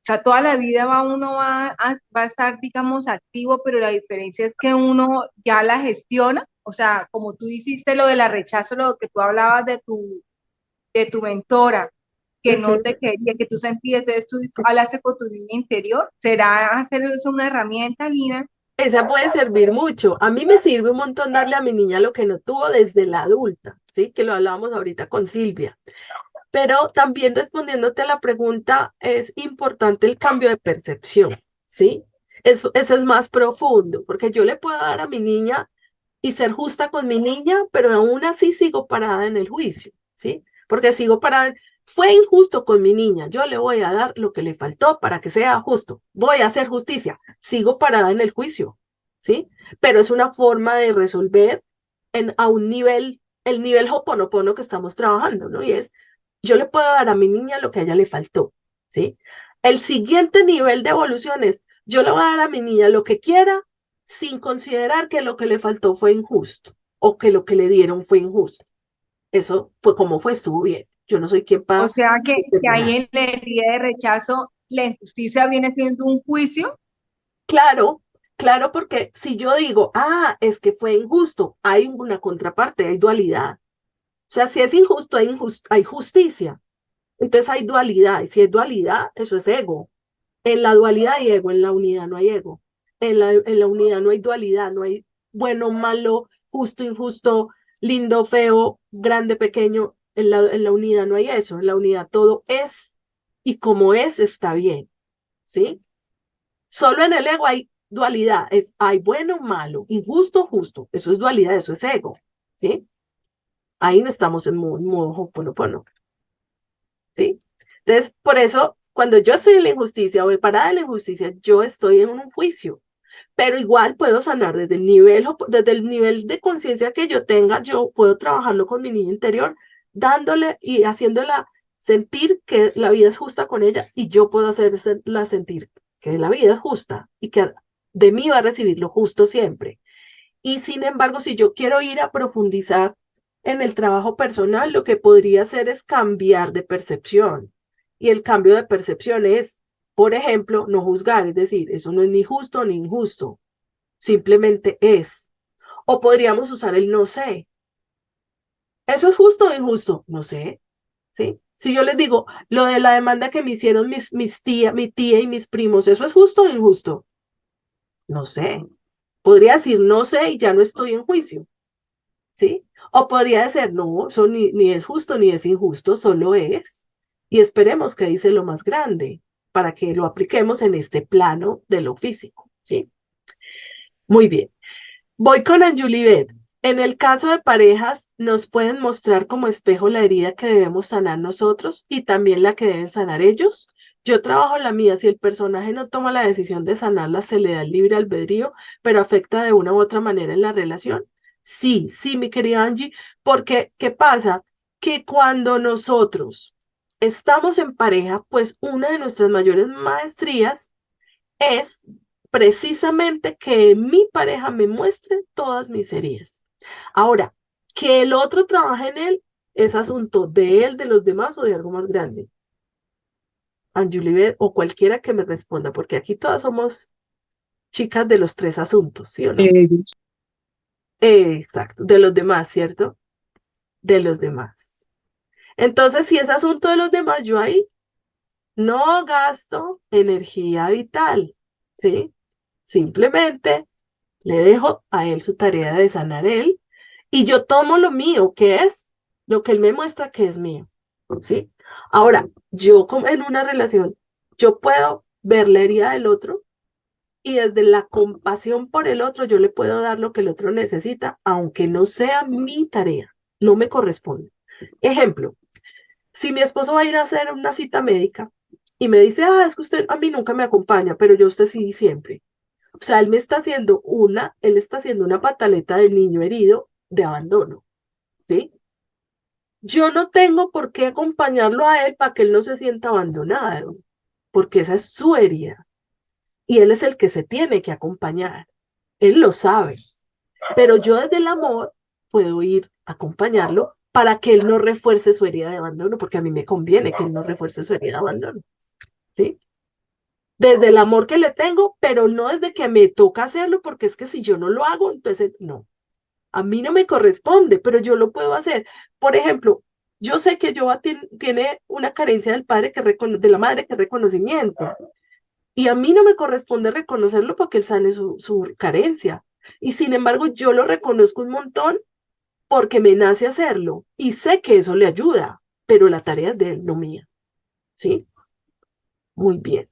sea, toda la vida uno va a estar, digamos, activo, pero la diferencia es que uno ya la gestiona. O sea, como tú hiciste lo de la rechazo, lo que tú hablabas de tu mentora, que no Ujú. te quería, que tú sentías, entonces tú hablaste con tu niña interior. ¿Será hacer eso una herramienta, Lina? Esa puede servir mucho. A mí me sirve un montón darle a mi niña lo que no tuvo desde la adulta, ¿sí? Que lo hablábamos ahorita con Silvia. Pero también respondiéndote a la pregunta, es importante el cambio de percepción, ¿sí? Eso es más profundo, porque yo le puedo dar a mi niña y ser justa con mi niña, pero aún así sigo parada en el juicio, ¿sí? Porque sigo parada, fue injusto con mi niña, yo le voy a dar lo que le faltó para que sea justo, voy a hacer justicia, sigo parada en el juicio, ¿sí? Pero es una forma de resolver a un nivel, el nivel hoponopono que estamos trabajando, ¿no? Y es, yo le puedo dar a mi niña lo que a ella le faltó, ¿sí? El siguiente nivel de evolución es, yo le voy a dar a mi niña lo que quiera sin considerar que lo que le faltó fue injusto o que lo que le dieron fue injusto. Eso fue como fue, estuvo bien. Yo no soy quien O para sea, que ahí determinar. en la herida de rechazo, la injusticia viene siendo un juicio. Claro, claro, porque si yo digo, es que fue injusto, hay una contraparte, hay dualidad. O sea, si es injusto, hay justicia. Entonces hay dualidad. Y si hay dualidad, eso es ego. En la dualidad hay ego, en la unidad no hay ego. En la unidad no hay dualidad, no hay bueno, malo, justo, injusto, lindo, feo, grande, pequeño. En la unidad no hay eso. En la unidad todo es y como es está bien, ¿sí? Solo en el ego hay dualidad. Hay bueno, malo, injusto, justo. Eso es dualidad, eso es ego, ¿sí? Ahí no estamos en modo hoponopono, ¿sí? Entonces, por eso, cuando yo estoy en la injusticia o parada en la injusticia, yo estoy en un juicio, pero igual puedo sanar desde el nivel de conciencia que yo tenga, yo puedo trabajarlo con mi niña interior, dándole y haciéndola sentir que la vida es justa con ella y yo puedo hacerla sentir que la vida es justa y que de mí va a recibir lo justo siempre. Y sin embargo, si yo quiero ir a profundizar en el trabajo personal, lo que podría hacer es cambiar de percepción. Y el cambio de percepción es, por ejemplo, no juzgar, es decir, eso no es ni justo ni injusto, simplemente es. O podríamos usar el no sé. ¿Eso es justo o injusto? No sé, ¿sí? Si yo les digo, lo de la demanda que me hicieron mi tía y mis primos, ¿eso es justo o injusto? No sé. Podría decir no sé y ya no estoy en juicio. ¿Sí? O podría ser, no, eso ni es justo ni es injusto, solo es. Y esperemos que dice lo más grande para que lo apliquemos en este plano de lo físico, ¿sí? Muy bien. Voy con Anjulibet. En el caso de parejas, nos pueden mostrar como espejo la herida que debemos sanar nosotros y también la que deben sanar ellos. Yo trabajo la mía. Si el personaje no toma la decisión de sanarla, se le da el libre albedrío, pero afecta de una u otra manera en la relación. Sí, sí, mi querida Angie, porque ¿qué pasa? Que cuando nosotros estamos en pareja, pues una de nuestras mayores maestrías es precisamente que mi pareja me muestre todas mis heridas. Ahora, que el otro trabaje en él es asunto de él, de los demás o de algo más grande. Anjulibet o cualquiera que me responda, porque aquí todas somos chicas de los tres asuntos, ¿sí o no? Exacto, de los demás, ¿cierto? De los demás. Entonces, si es asunto de los demás, yo ahí no gasto energía vital, ¿sí? Simplemente le dejo a él su tarea de sanar él y yo tomo lo mío, que es lo que él me muestra que es mío, ¿sí? Ahora, yo como en una relación, yo puedo ver la herida del otro y desde la compasión por el otro, yo le puedo dar lo que el otro necesita, aunque no sea mi tarea, no me corresponde. Ejemplo, si mi esposo va a ir a hacer una cita médica y me dice, es que usted a mí nunca me acompaña, pero yo a usted sí siempre. O sea, él está haciendo una pataleta del niño herido de abandono, ¿sí? Yo no tengo por qué acompañarlo a él para que él no se sienta abandonado, porque esa es su herida y él es el que se tiene que acompañar. Él lo sabe, pero yo desde el amor puedo ir a acompañarlo para que él no refuerce su herida de abandono, porque a mí me conviene que él no refuerce su herida de abandono, ¿sí? desde el amor que le tengo, pero no desde que me toca hacerlo, porque es que si yo no lo hago, entonces no, a mí no me corresponde, pero yo lo puedo hacer. Por ejemplo, yo sé que Joa tiene una carencia del padre de la madre que es reconocimiento, y a mí no me corresponde reconocerlo porque él sane su carencia. Y sin embargo, yo lo reconozco un montón porque me nace hacerlo y sé que eso le ayuda, pero la tarea es de él, no mía. ¿Sí? Muy bien.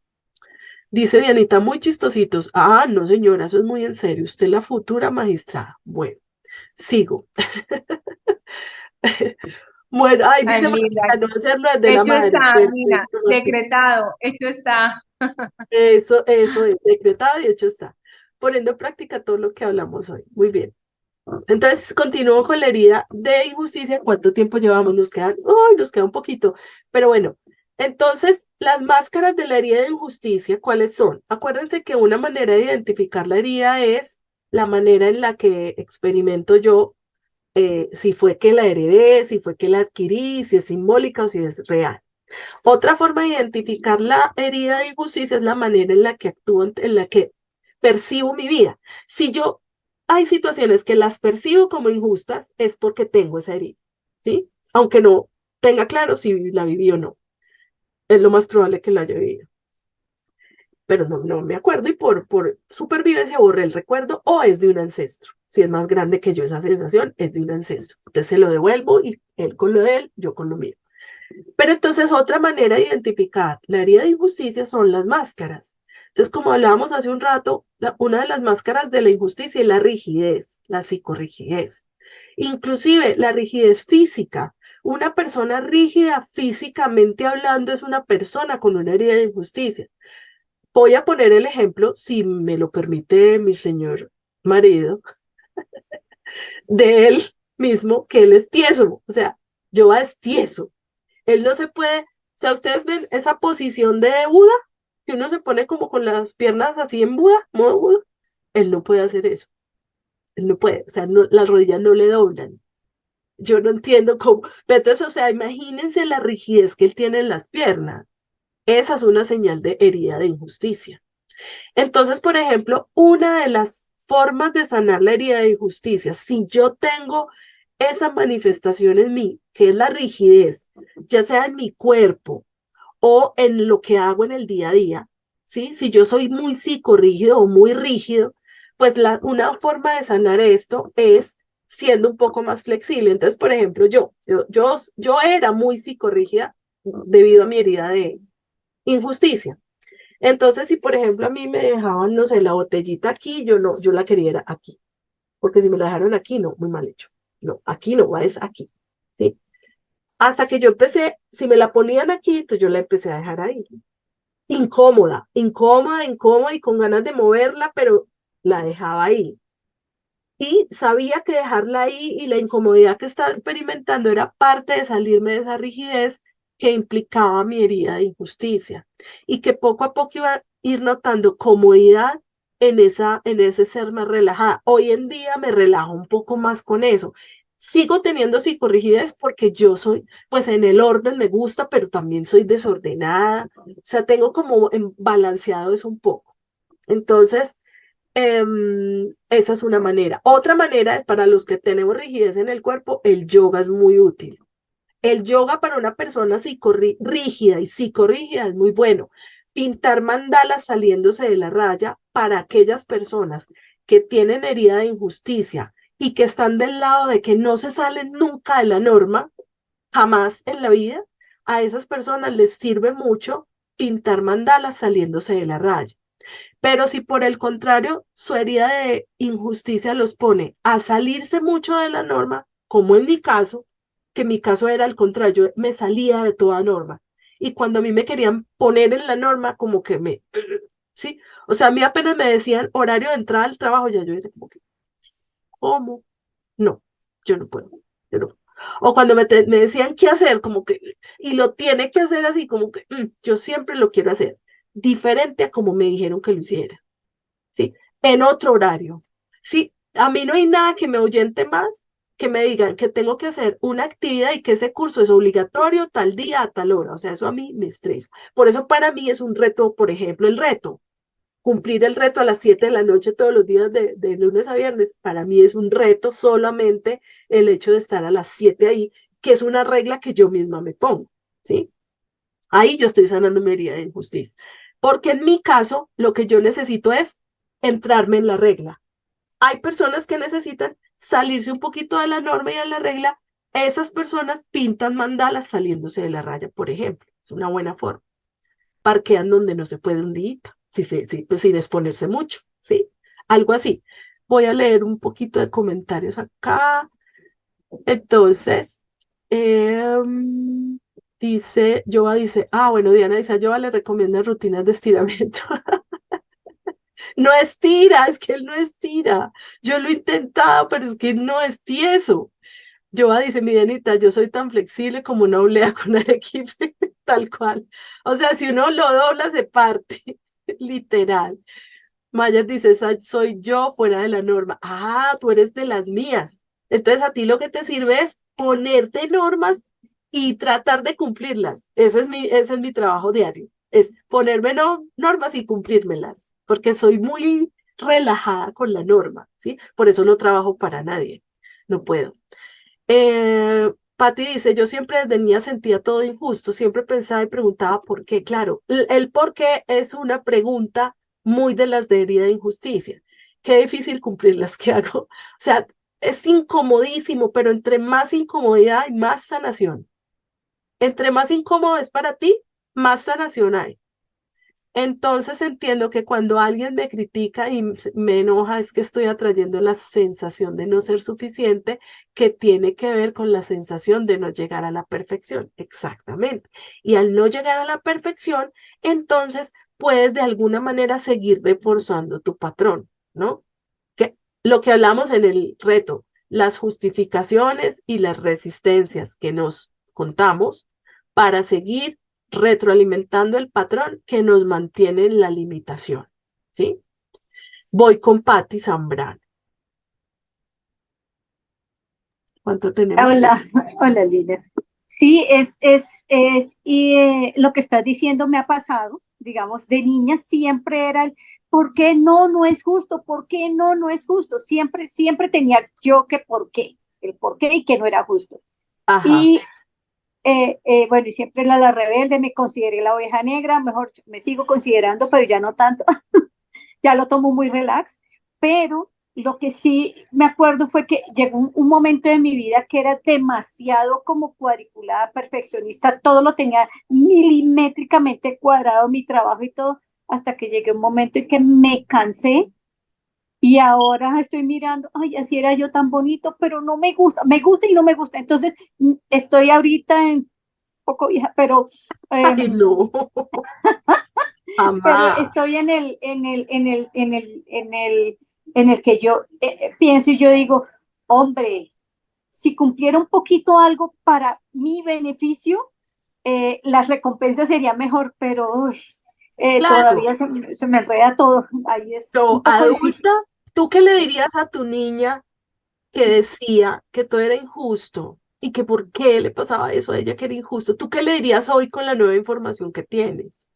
Dice Dianita, muy chistositos. Ah, no, señora, eso es muy en serio. Usted es la futura magistrada. Bueno, sigo. Bueno, ay, Ay, dice linda. Marcia, no hacerlo desde la Hecho madre. está, Nina, Perfecto, Martín. decretado, hecho está. Eso es decretado y hecho está. Poniendo en práctica todo lo que hablamos hoy. Muy bien. Entonces, continúo con la herida de injusticia. ¿Cuánto tiempo llevamos? Nos queda un poquito. Pero bueno, entonces, las máscaras de la herida de injusticia, ¿cuáles son? Acuérdense que una manera de identificar la herida es la manera en la que experimento yo, si fue que la heredé, si fue que la adquirí, si es simbólica o si es real. Otra forma de identificar la herida de injusticia es la manera en la que actúo, en la que percibo mi vida. Si yo hay situaciones que las percibo como injustas, es porque tengo esa herida, ¿sí? Aunque no tenga claro si la viví o no. Es lo más probable que la haya vivido. Pero no me acuerdo y por supervivencia borré el recuerdo o es de un ancestro. Si es más grande que yo esa sensación, es de un ancestro. Entonces se lo devuelvo y él con lo de él, yo con lo mío. Pero entonces otra manera de identificar la herida de injusticia son las máscaras. Entonces, como hablábamos hace un rato, una de las máscaras de la injusticia es la rigidez, la psicorrigidez. Inclusive la rigidez física. Una persona rígida físicamente hablando es una persona con una herida de injusticia. Voy a poner el ejemplo, si me lo permite mi señor marido, de él mismo, que él es tieso. O sea, yo es tieso. Él no se puede, o sea, ustedes ven esa posición de Buda, que uno se pone como con las piernas así en Buda, modo Buda. Él no puede hacer eso. Él no puede, o sea, las rodillas no le doblan. Yo no entiendo cómo. Pero entonces, o sea, imagínense la rigidez que él tiene en las piernas. Esa es una señal de herida de injusticia. Entonces, por ejemplo, una de las formas de sanar la herida de injusticia, si yo tengo esa manifestación en mí, que es la rigidez, ya sea en mi cuerpo o en lo que hago en el día a día, ¿sí? Si yo soy muy psicorrígido o muy rígido, pues una forma de sanar esto es siendo un poco más flexible. Entonces, por ejemplo, yo era muy psicorrígida debido a mi herida de injusticia. Entonces, si por ejemplo a mí me dejaban, no sé, la botellita aquí, yo no, yo la quería era aquí, porque si me la dejaron aquí, no, muy mal hecho. No, aquí no, es aquí, ¿sí? Hasta que yo empecé, si me la ponían aquí, entonces yo la empecé a dejar ahí. Incómoda, incómoda, incómoda y con ganas de moverla, pero la dejaba ahí. Y sabía que dejarla ahí y la incomodidad que estaba experimentando era parte de salirme de esa rigidez que implicaba mi herida de injusticia. Y que poco a poco iba a ir notando comodidad en ese ser más relajada. Hoy en día me relajo un poco más con eso. Sigo teniendo psicorrigidez porque yo soy, pues en el orden me gusta, pero también soy desordenada. O sea, tengo como balanceado eso un poco. Entonces, esa es una manera. Otra manera es para los que tenemos rigidez en el cuerpo, el yoga es muy útil. El yoga para una persona rígida y psicorrígida es muy bueno. Pintar mandalas saliéndose de la raya para aquellas personas que tienen herida de injusticia y que están del lado de que no se salen nunca de la norma, jamás en la vida, a esas personas les sirve mucho pintar mandalas saliéndose de la raya. Pero si por el contrario su herida de injusticia los pone a salirse mucho de la norma, como en mi caso, que mi caso era al contrario, yo me salía de toda norma. Y cuando a mí me querían poner en la norma, como que ¿sí? O sea, a mí apenas me decían horario de entrada al trabajo, ya yo era como que, ¿cómo? No, yo no puedo, yo no. O cuando me decían qué hacer, como que, y lo tiene que hacer así, como que, yo siempre lo quiero hacer, diferente a como me dijeron que lo hiciera. ¿Sí? En otro horario. Sí, a mí no hay nada que me ahuyente más que me digan que tengo que hacer una actividad y que ese curso es obligatorio tal día a tal hora. O sea, eso a mí me estresa. Por eso para mí es un reto, por ejemplo, el reto. Cumplir el reto a las 7 de la noche todos los días de lunes a viernes, para mí es un reto solamente el hecho de estar a las 7 ahí, que es una regla que yo misma me pongo, ¿sí? Ahí yo estoy sanando mi herida de injusticia. Porque en mi caso, lo que yo necesito es entrarme en la regla. Hay personas que necesitan salirse un poquito de la norma y de la regla. Esas personas pintan mandalas saliéndose de la raya, por ejemplo. Es una buena forma. Parquean donde no se puede un día, pues sin exponerse mucho, ¿sí? Algo así. Voy a leer un poquito de comentarios acá. Entonces, Joa dice, bueno, Diana dice, a Joa le recomienda rutinas de estiramiento. No estira, es que él no estira. Yo lo he intentado, pero es que no es tieso. Joa dice, mi Dianita, yo soy tan flexible como una oblea con arequipe, tal cual. O sea, si uno lo dobla, se parte, literal. Mayer dice, soy yo fuera de la norma. Tú eres de las mías. Entonces a ti lo que te sirve es ponerte normas y tratar de cumplirlas. Ese es mi trabajo diario. Es ponerme normas y cumplírmelas, porque soy muy relajada con la norma, ¿sí? Por eso no trabajo para nadie. No puedo. Patti dice, yo siempre desde niña sentía todo injusto, siempre pensaba y preguntaba por qué. Claro, el por qué es una pregunta muy de las de herida de injusticia. Qué difícil cumplir las que hago. O sea, es incomodísimo, pero entre más incomodidad hay, más sanación. Entre más incómodo es para ti, más sanación hay. Entonces entiendo que cuando alguien me critica y me enoja es que estoy atrayendo la sensación de no ser suficiente, que tiene que ver con la sensación de no llegar a la perfección. Exactamente. Y al no llegar a la perfección, entonces puedes de alguna manera seguir reforzando tu patrón, ¿no? Que lo que hablamos en el reto, las justificaciones y las resistencias que nos contamos para seguir retroalimentando el patrón que nos mantiene en la limitación, ¿sí? Voy con Patti Zambrano. ¿Cuánto tenemos? Hola, hola Lina. Sí, y lo que estás diciendo me ha pasado, digamos, de niña siempre era el, ¿por qué no, no es justo? ¿Por qué no, no es justo? Siempre, siempre tenía yo que por qué, el por qué y que no era justo. Ajá. Y bueno, y siempre la rebelde, me consideré la oveja negra, mejor me sigo considerando, pero ya no tanto, ya lo tomo muy relax, pero lo que sí me acuerdo fue que llegó un momento de mi vida que era demasiado como cuadriculada, perfeccionista, todo lo tenía milimétricamente cuadrado, mi trabajo y todo, hasta que llegué a un momento en que me cansé y ahora estoy mirando, ay, así era yo tan bonito, pero no me gusta y no me gusta. Entonces, estoy ahorita en poco vieja, Ay, em, no, pero jamás. estoy en el que yo pienso y yo digo, hombre, si cumpliera un poquito algo para mi beneficio, la recompensa sería mejor, pero uy, Claro, todavía se me enreda todo. Ahí es pero un poco difícil. adulta, ¿tú qué le dirías a tu niña que decía que todo era injusto y que por qué le pasaba eso a ella que era injusto? ¿Tú qué le dirías hoy con la nueva información que tienes?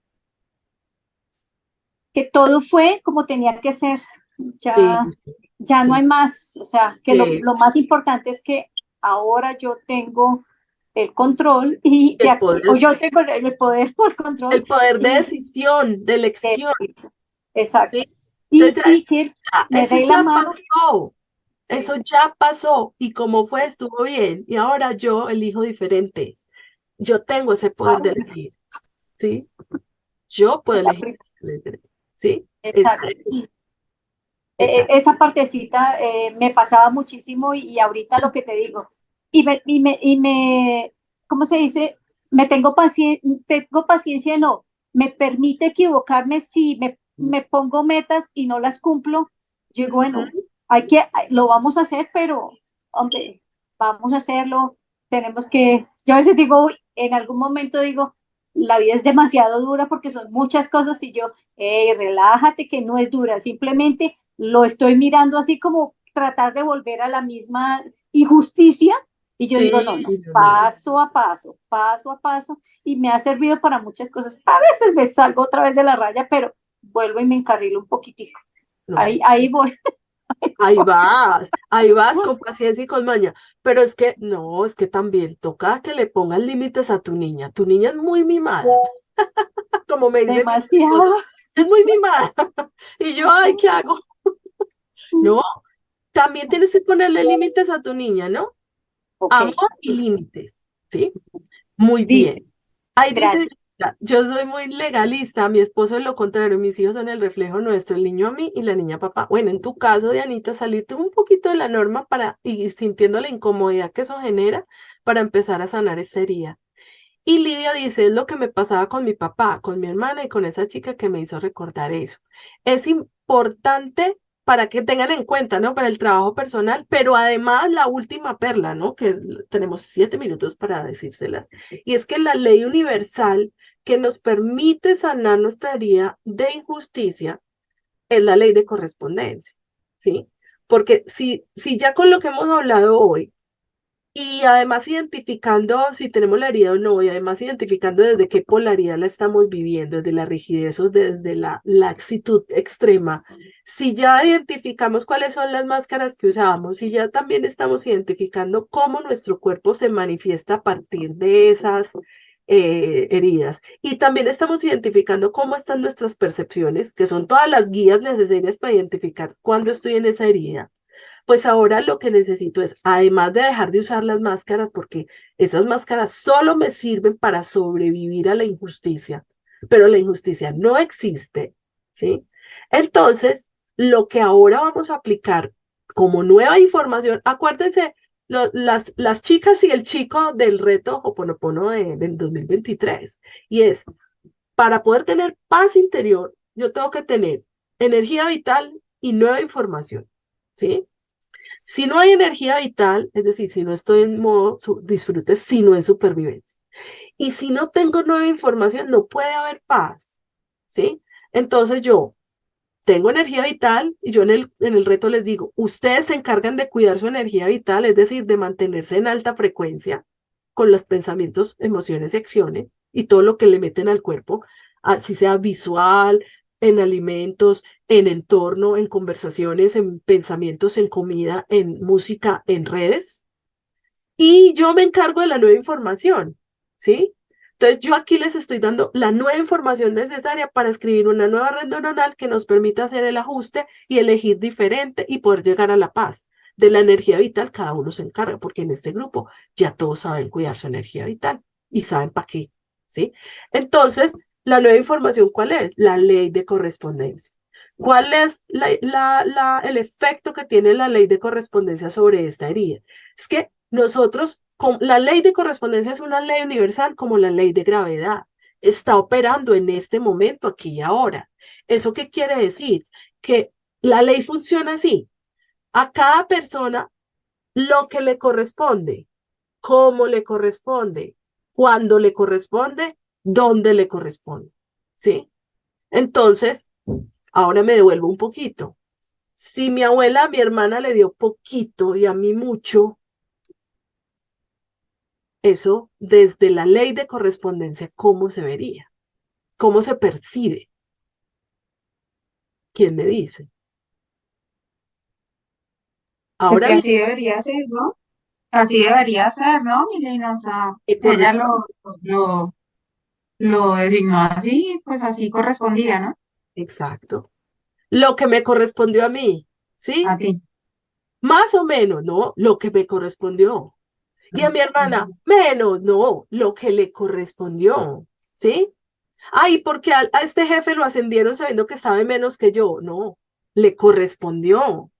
Que todo fue como tenía que ser. Ya, Sí, ya no sí, hay más. O sea, que sí. lo más importante es que ahora yo tengo el control y de aquí, o yo tengo el poder por control El poder de y decisión, de de, elección, exacto. ¿sí? Entonces Y que me eso dé la ya mano. pasó, eh, eso ya pasó y como fue, estuvo bien y ahora yo elijo diferente. Yo tengo ese poder de elegir, ¿sí? Yo puedo elegir, ¿sí? exacto. Y, Exacto. esa partecita me pasaba muchísimo y ahorita lo que te digo, ¿cómo se dice? Tengo paciencia, no, me permite equivocarme si me pongo metas y no las cumplo. Yo digo, bueno, Ujú. lo vamos a hacer, pero, hombre, vamos a hacerlo, tenemos que, yo a veces digo, uy, en algún momento digo, la vida es demasiado dura porque son muchas cosas y yo, hey, relájate que no es dura, simplemente lo estoy mirando así como tratar de volver a la misma injusticia, y yo digo, no, Sí, no, no. paso a paso, y me ha servido para muchas cosas. A veces me salgo otra vez de la raya, pero vuelvo y me encarrilo un poquitico. No. Ahí voy. Ahí vas con paciencia y con maña. Pero es que, no, es que también toca que le pongas límites a tu niña. Tu niña es muy mimada, como me dice mi esposo, Demasiado. es muy mimada. Y yo, ay, ¿qué hago? No, también tienes que ponerle límites a tu niña, ¿no? Ok, Amor y listo, límites, ¿sí? Muy listo, bien. Ahí dice, gracias. yo soy muy legalista, mi esposo es lo contrario, mis hijos son el reflejo nuestro, el niño a mí y la niña a papá. Bueno, en tu caso, Dianita, salirte un poquito de la norma para ir sintiendo la incomodidad que eso genera para empezar a sanar esa herida. Y Lidia dice, es lo que me pasaba con mi papá, con mi hermana y con esa chica que me hizo recordar eso. Es importante para que tengan en cuenta, ¿no? Para el trabajo personal, pero además la última perla, ¿no? Que tenemos 7 minutos para decírselas. Y es que la ley universal que nos permite sanar nuestra herida de injusticia es la ley de correspondencia, ¿sí? Porque si ya con lo que hemos hablado hoy, y además identificando si tenemos la herida o no, y además identificando desde qué polaridad la estamos viviendo, desde la rigidez o desde la laxitud extrema, si ya identificamos cuáles son las máscaras que usamos, y ya también estamos identificando cómo nuestro cuerpo se manifiesta a partir de esas heridas, y también estamos identificando cómo están nuestras percepciones, que son todas las guías necesarias para identificar cuándo estoy en esa herida. Pues ahora lo que necesito es, además de dejar de usar las máscaras, porque esas máscaras solo me sirven para sobrevivir a la injusticia, pero la injusticia no existe, ¿sí? Entonces, lo que ahora vamos a aplicar como nueva información, acuérdense, las chicas y el chico del reto Ho'oponopono del 2023, y es, para poder tener paz interior, yo tengo que tener energía vital y nueva información, ¿sí? Si no hay energía vital, es decir, si no estoy en modo disfrute, sino en supervivencia. Y si no tengo nueva información, no puede haber paz, ¿sí? Entonces yo tengo energía vital y yo en el reto les digo, ustedes se encargan de cuidar su energía vital, es decir, de mantenerse en alta frecuencia con los pensamientos, emociones y acciones y todo lo que le meten al cuerpo, así sea visual, en alimentos, en entorno, en conversaciones, en pensamientos, en comida, en música, en redes. Y yo me encargo de la nueva información, ¿sí? Entonces yo aquí les estoy dando la nueva información necesaria para escribir una nueva red neuronal que nos permita hacer el ajuste y elegir diferente y poder llegar a la paz. De la energía vital cada uno se encarga, porque en este grupo ya todos saben cuidar su energía vital y saben para qué, ¿sí? Entonces, la nueva información, ¿cuál es? La ley de correspondencia. ¿Cuál es el efecto que tiene la ley de correspondencia sobre esta herida? Es que nosotros, la ley de correspondencia es una ley universal como la ley de gravedad. Está operando en este momento, aquí y ahora. ¿Eso qué quiere decir? Que la ley funciona así. A cada persona lo que le corresponde, cómo le corresponde, cuándo le corresponde, dónde le corresponde. ¿Sí? Entonces, ahora me devuelvo un poquito. Si mi abuela a mi hermana le dio poquito y a mí mucho, eso desde la ley de correspondencia, ¿cómo se vería? ¿Cómo se percibe? ¿Quién me dice? Pues Ahora que bien, así debería ser, ¿no? Así debería ser, ¿no, Milena? O sea, ¿qué ella corresponde? lo designó así, pues así correspondía, ¿no? Exacto. Lo que me correspondió a mí, A ¿sí? ti. Más o menos, ¿no? Lo que me correspondió. Y a mi hermana, menos, no, lo que le correspondió, ¿sí? Ay, porque a este jefe lo ascendieron sabiendo que sabe menos que yo. No, le correspondió.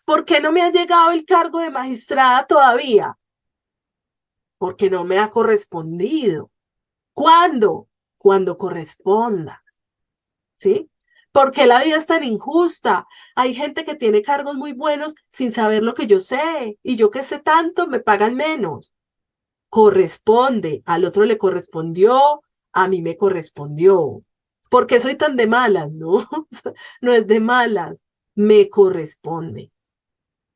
¿Por qué no me ha llegado el cargo de magistrada todavía? Porque no me ha correspondido. ¿Cuándo? Cuando corresponda, ¿sí? Porque la vida es tan injusta. Hay gente que tiene cargos muy buenos sin saber lo que yo sé, y yo que sé tanto me pagan menos. Corresponde, al otro le correspondió, a mí me correspondió. ¿Por qué soy tan de malas? No, no es de malas, me corresponde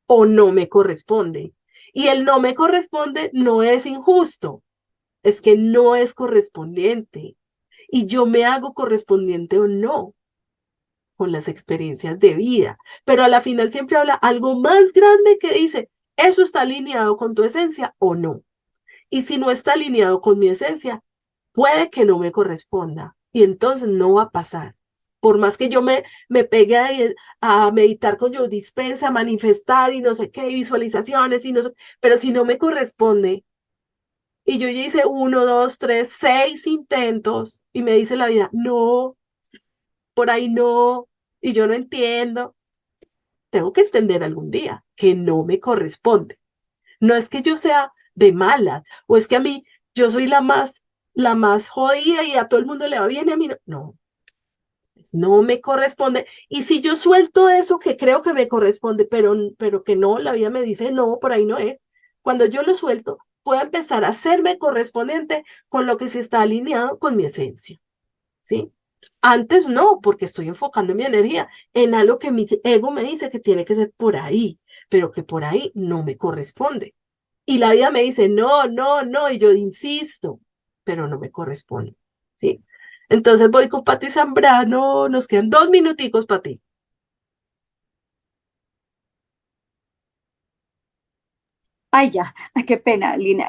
o no me corresponde. Y el no me corresponde no es injusto, es que no es correspondiente. Y yo me hago correspondiente o no con las experiencias de vida. Pero a la final siempre habla algo más grande que dice, ¿eso está alineado con tu esencia o no? Y si no está alineado con mi esencia, puede que no me corresponda. Y entonces no va a pasar. Por más que yo me pegue a meditar con Joe Dispenza, a manifestar y no sé qué, visualizaciones y no sé, pero si no me corresponde, y yo ya hice 1, 2, 3, 6 intentos, y me dice la vida, no, por ahí no, y yo no entiendo, tengo que entender algún día que no me corresponde. No es que yo sea de malas, o es que a mí, yo soy la más jodida y a todo el mundo le va bien y a mí no. No, no me corresponde. Y si yo suelto eso que creo que me corresponde, pero que no, la vida me dice, no, por ahí no es. Cuando yo lo suelto, puedo empezar a hacerme correspondiente con lo que se está alineado con mi esencia, ¿sí? Antes no, porque estoy enfocando mi energía en algo que mi ego me dice que tiene que ser por ahí, pero que por ahí no me corresponde. Y la vida me dice, no, no, no, y yo insisto, pero no me corresponde, ¿sí? Entonces voy con Pati Zambrano, nos quedan 2 minuticos, Pati. Ay, ya, ay, qué pena, Lina.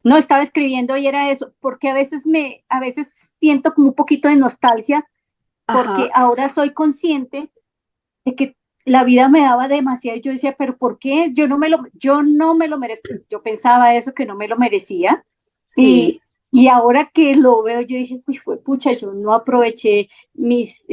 No, estaba escribiendo y era eso, porque a veces siento como un poquito de nostalgia, porque Ajá, ahora soy consciente de que la vida me daba demasiado y yo decía, pero ¿por qué? Yo no me lo merezco. Yo pensaba eso, que no me lo merecía. sí, Y ahora que lo veo, yo dije, uy, fue pucha, yo no aproveché mis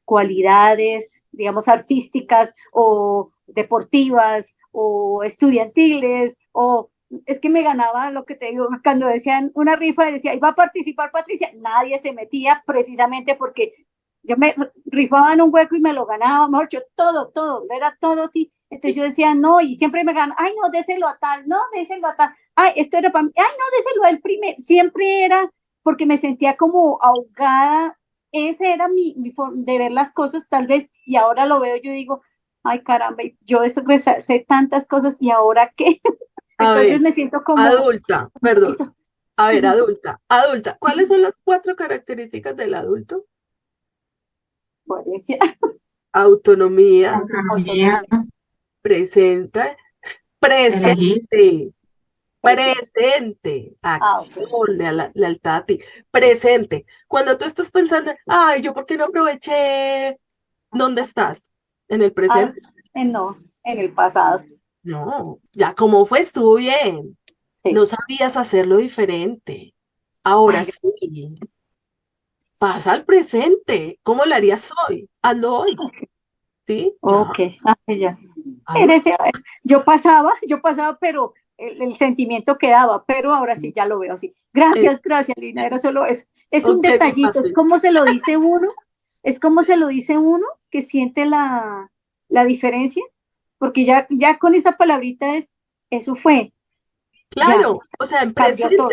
cualidades, digamos, artísticas o deportivas o estudiantiles, o es que me ganaba lo que te digo, cuando decían una rifa, decía, iba a participar Patricia, nadie se metía precisamente porque yo me rifaba en un hueco y me lo ganaba, mejor yo todo, era todo. Entonces yo decía, no, y siempre me ganan, ay, no, déselo a tal, no, déselo a tal, ay, esto era para mí, ay, no, déselo al primero, siempre era porque me sentía como ahogada, ese era mi forma de ver las cosas tal vez, y ahora lo veo, yo digo, ay, caramba, yo sé tantas cosas y ahora qué, a entonces ver, me siento como adulta, un perdón, poquito, a ver, adulta, ¿cuáles son las 4 características del adulto? por decir, Autonomía, Autonomía, autonomía, presente, elegir. presente, presente, presente, ok. acción, lealtad a ti, presente. Cuando tú estás pensando, ay, ¿yo por qué no aproveché? ¿Dónde estás? ¿En el Ah, presente? no, en el pasado, No, ya como fue, estuvo bien. sí. No sabías hacerlo diferente. Ahora Ay, sí, pasa al presente. ¿Cómo lo harías hoy? Hazlo hoy, ¿sí? Ya, ok, ah, ya. hazlo. Yo pasaba, pero el sentimiento quedaba, pero ahora sí ya lo veo así. Gracias, Lina, era solo eso. Es un Ok, mi detallito, es Pati. como se lo dice uno, es como se lo dice uno que siente la diferencia, porque ya con esa palabrita eso fue, ya, Claro, o sea, en cambió presente todo.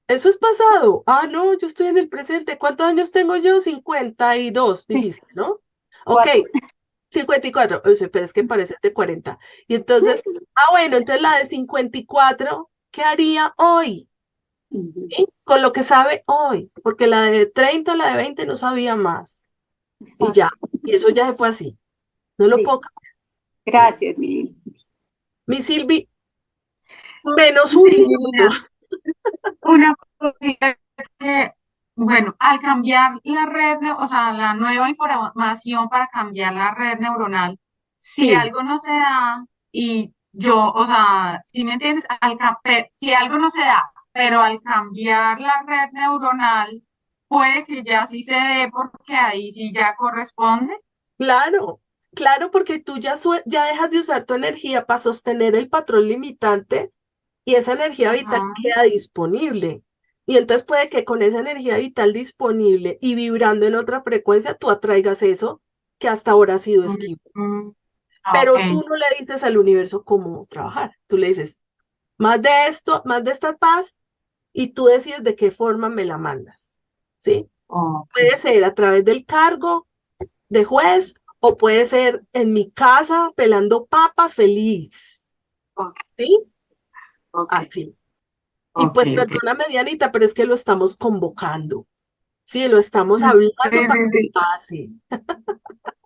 eso es pasado. Ah, no, yo estoy en el presente. ¿Cuántos años tengo yo? 52, Sí, dijiste, ¿no? Ok, cuatro. 54. O sea, pero es que parece de 40. Y entonces, bueno, entonces la de 54, ¿qué haría hoy? Ujú, ¿Sí? Con lo que sabe hoy, porque la de 30, la de 20 no sabía más. Y ya, exacto, y eso ya se fue así. No lo puedo listo. cambiar, ¿sí? Gracias, mi Lina. Mi Silvi, menos un Sí, minuto. una cosita que, bueno, al cambiar la red, o sea, la nueva información para cambiar la red neuronal, si Sí, algo no se da y yo, o sea, si me entiendes, si algo no se da, pero al cambiar la red neuronal, puede que ya sí se dé porque ahí sí ya corresponde. claro, claro, porque tú ya dejas de usar tu energía para sostener el patrón limitante y esa energía vital Ajá. queda disponible. Y entonces puede que con esa energía vital disponible y vibrando en otra frecuencia, tú atraigas eso que hasta ahora ha sido esquivo. Mm, ok. Pero tú no le dices al universo cómo trabajar. Tú le dices, más de esto, más de esta paz, y tú decides de qué forma me la mandas. ¿Sí? Ok. Puede ser a través del cargo de juez o puede ser en mi casa pelando papa feliz. Ok, ¿sí? ok, Así. Y ok, pues ok. perdóname, Dianita, pero es que lo estamos convocando. Sí, lo estamos Sí, hablando para sí, que sí. pase.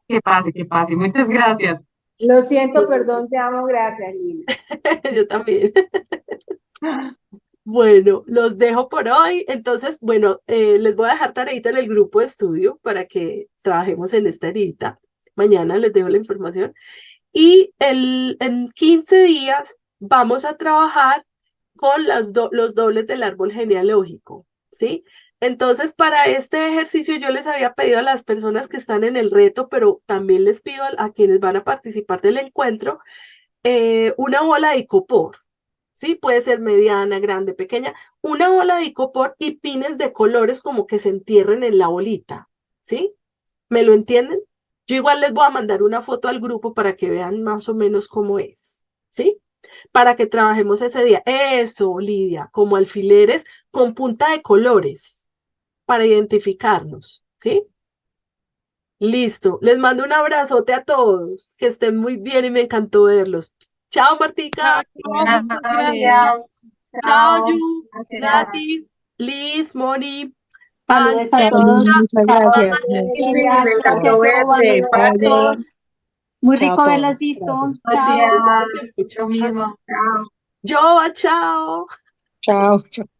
Que pase, que pase. Muchas gracias. Lo siento, perdón, te amo, gracias, Lina. Yo también. Bueno, los dejo por hoy. Entonces, bueno, les voy a dejar tareita en el grupo de estudio para que trabajemos en esta herida. Mañana les dejo la información. Y en 15 días vamos a trabajar con los dobles del árbol genealógico, ¿sí? Entonces, para este ejercicio yo les había pedido a las personas que están en el reto, pero también les pido a quienes van a participar del encuentro, una bola de icopor, ¿sí? Puede ser mediana, grande, pequeña, una bola de icopor y pines de colores como que se entierren en la bolita, ¿sí? ¿Me lo entienden? Yo igual les voy a mandar una foto al grupo para que vean más o menos cómo es, ¿sí? Para que trabajemos ese día. Eso, Lidia, como alfileres con punta de colores para identificarnos, ¿sí? Listo. Les mando un abrazote a todos. Que estén muy bien y me encantó verlos. Chao, Martica. Chao, muchas gracias. Gracias. Chao, Chao. Yu, Gracias. Nati, Liz, Moni, Saludos a Ángel, todos. Muchas Chao, gracias. Silvi, me gracias, encantó Jovan, verte. Eduardo. Bye. Muy Chao a rico haberlas todos. visto. Gracias. así Chao. es. Gracias. Lo mismo. Chao. Yo, chao. Chao. Chao.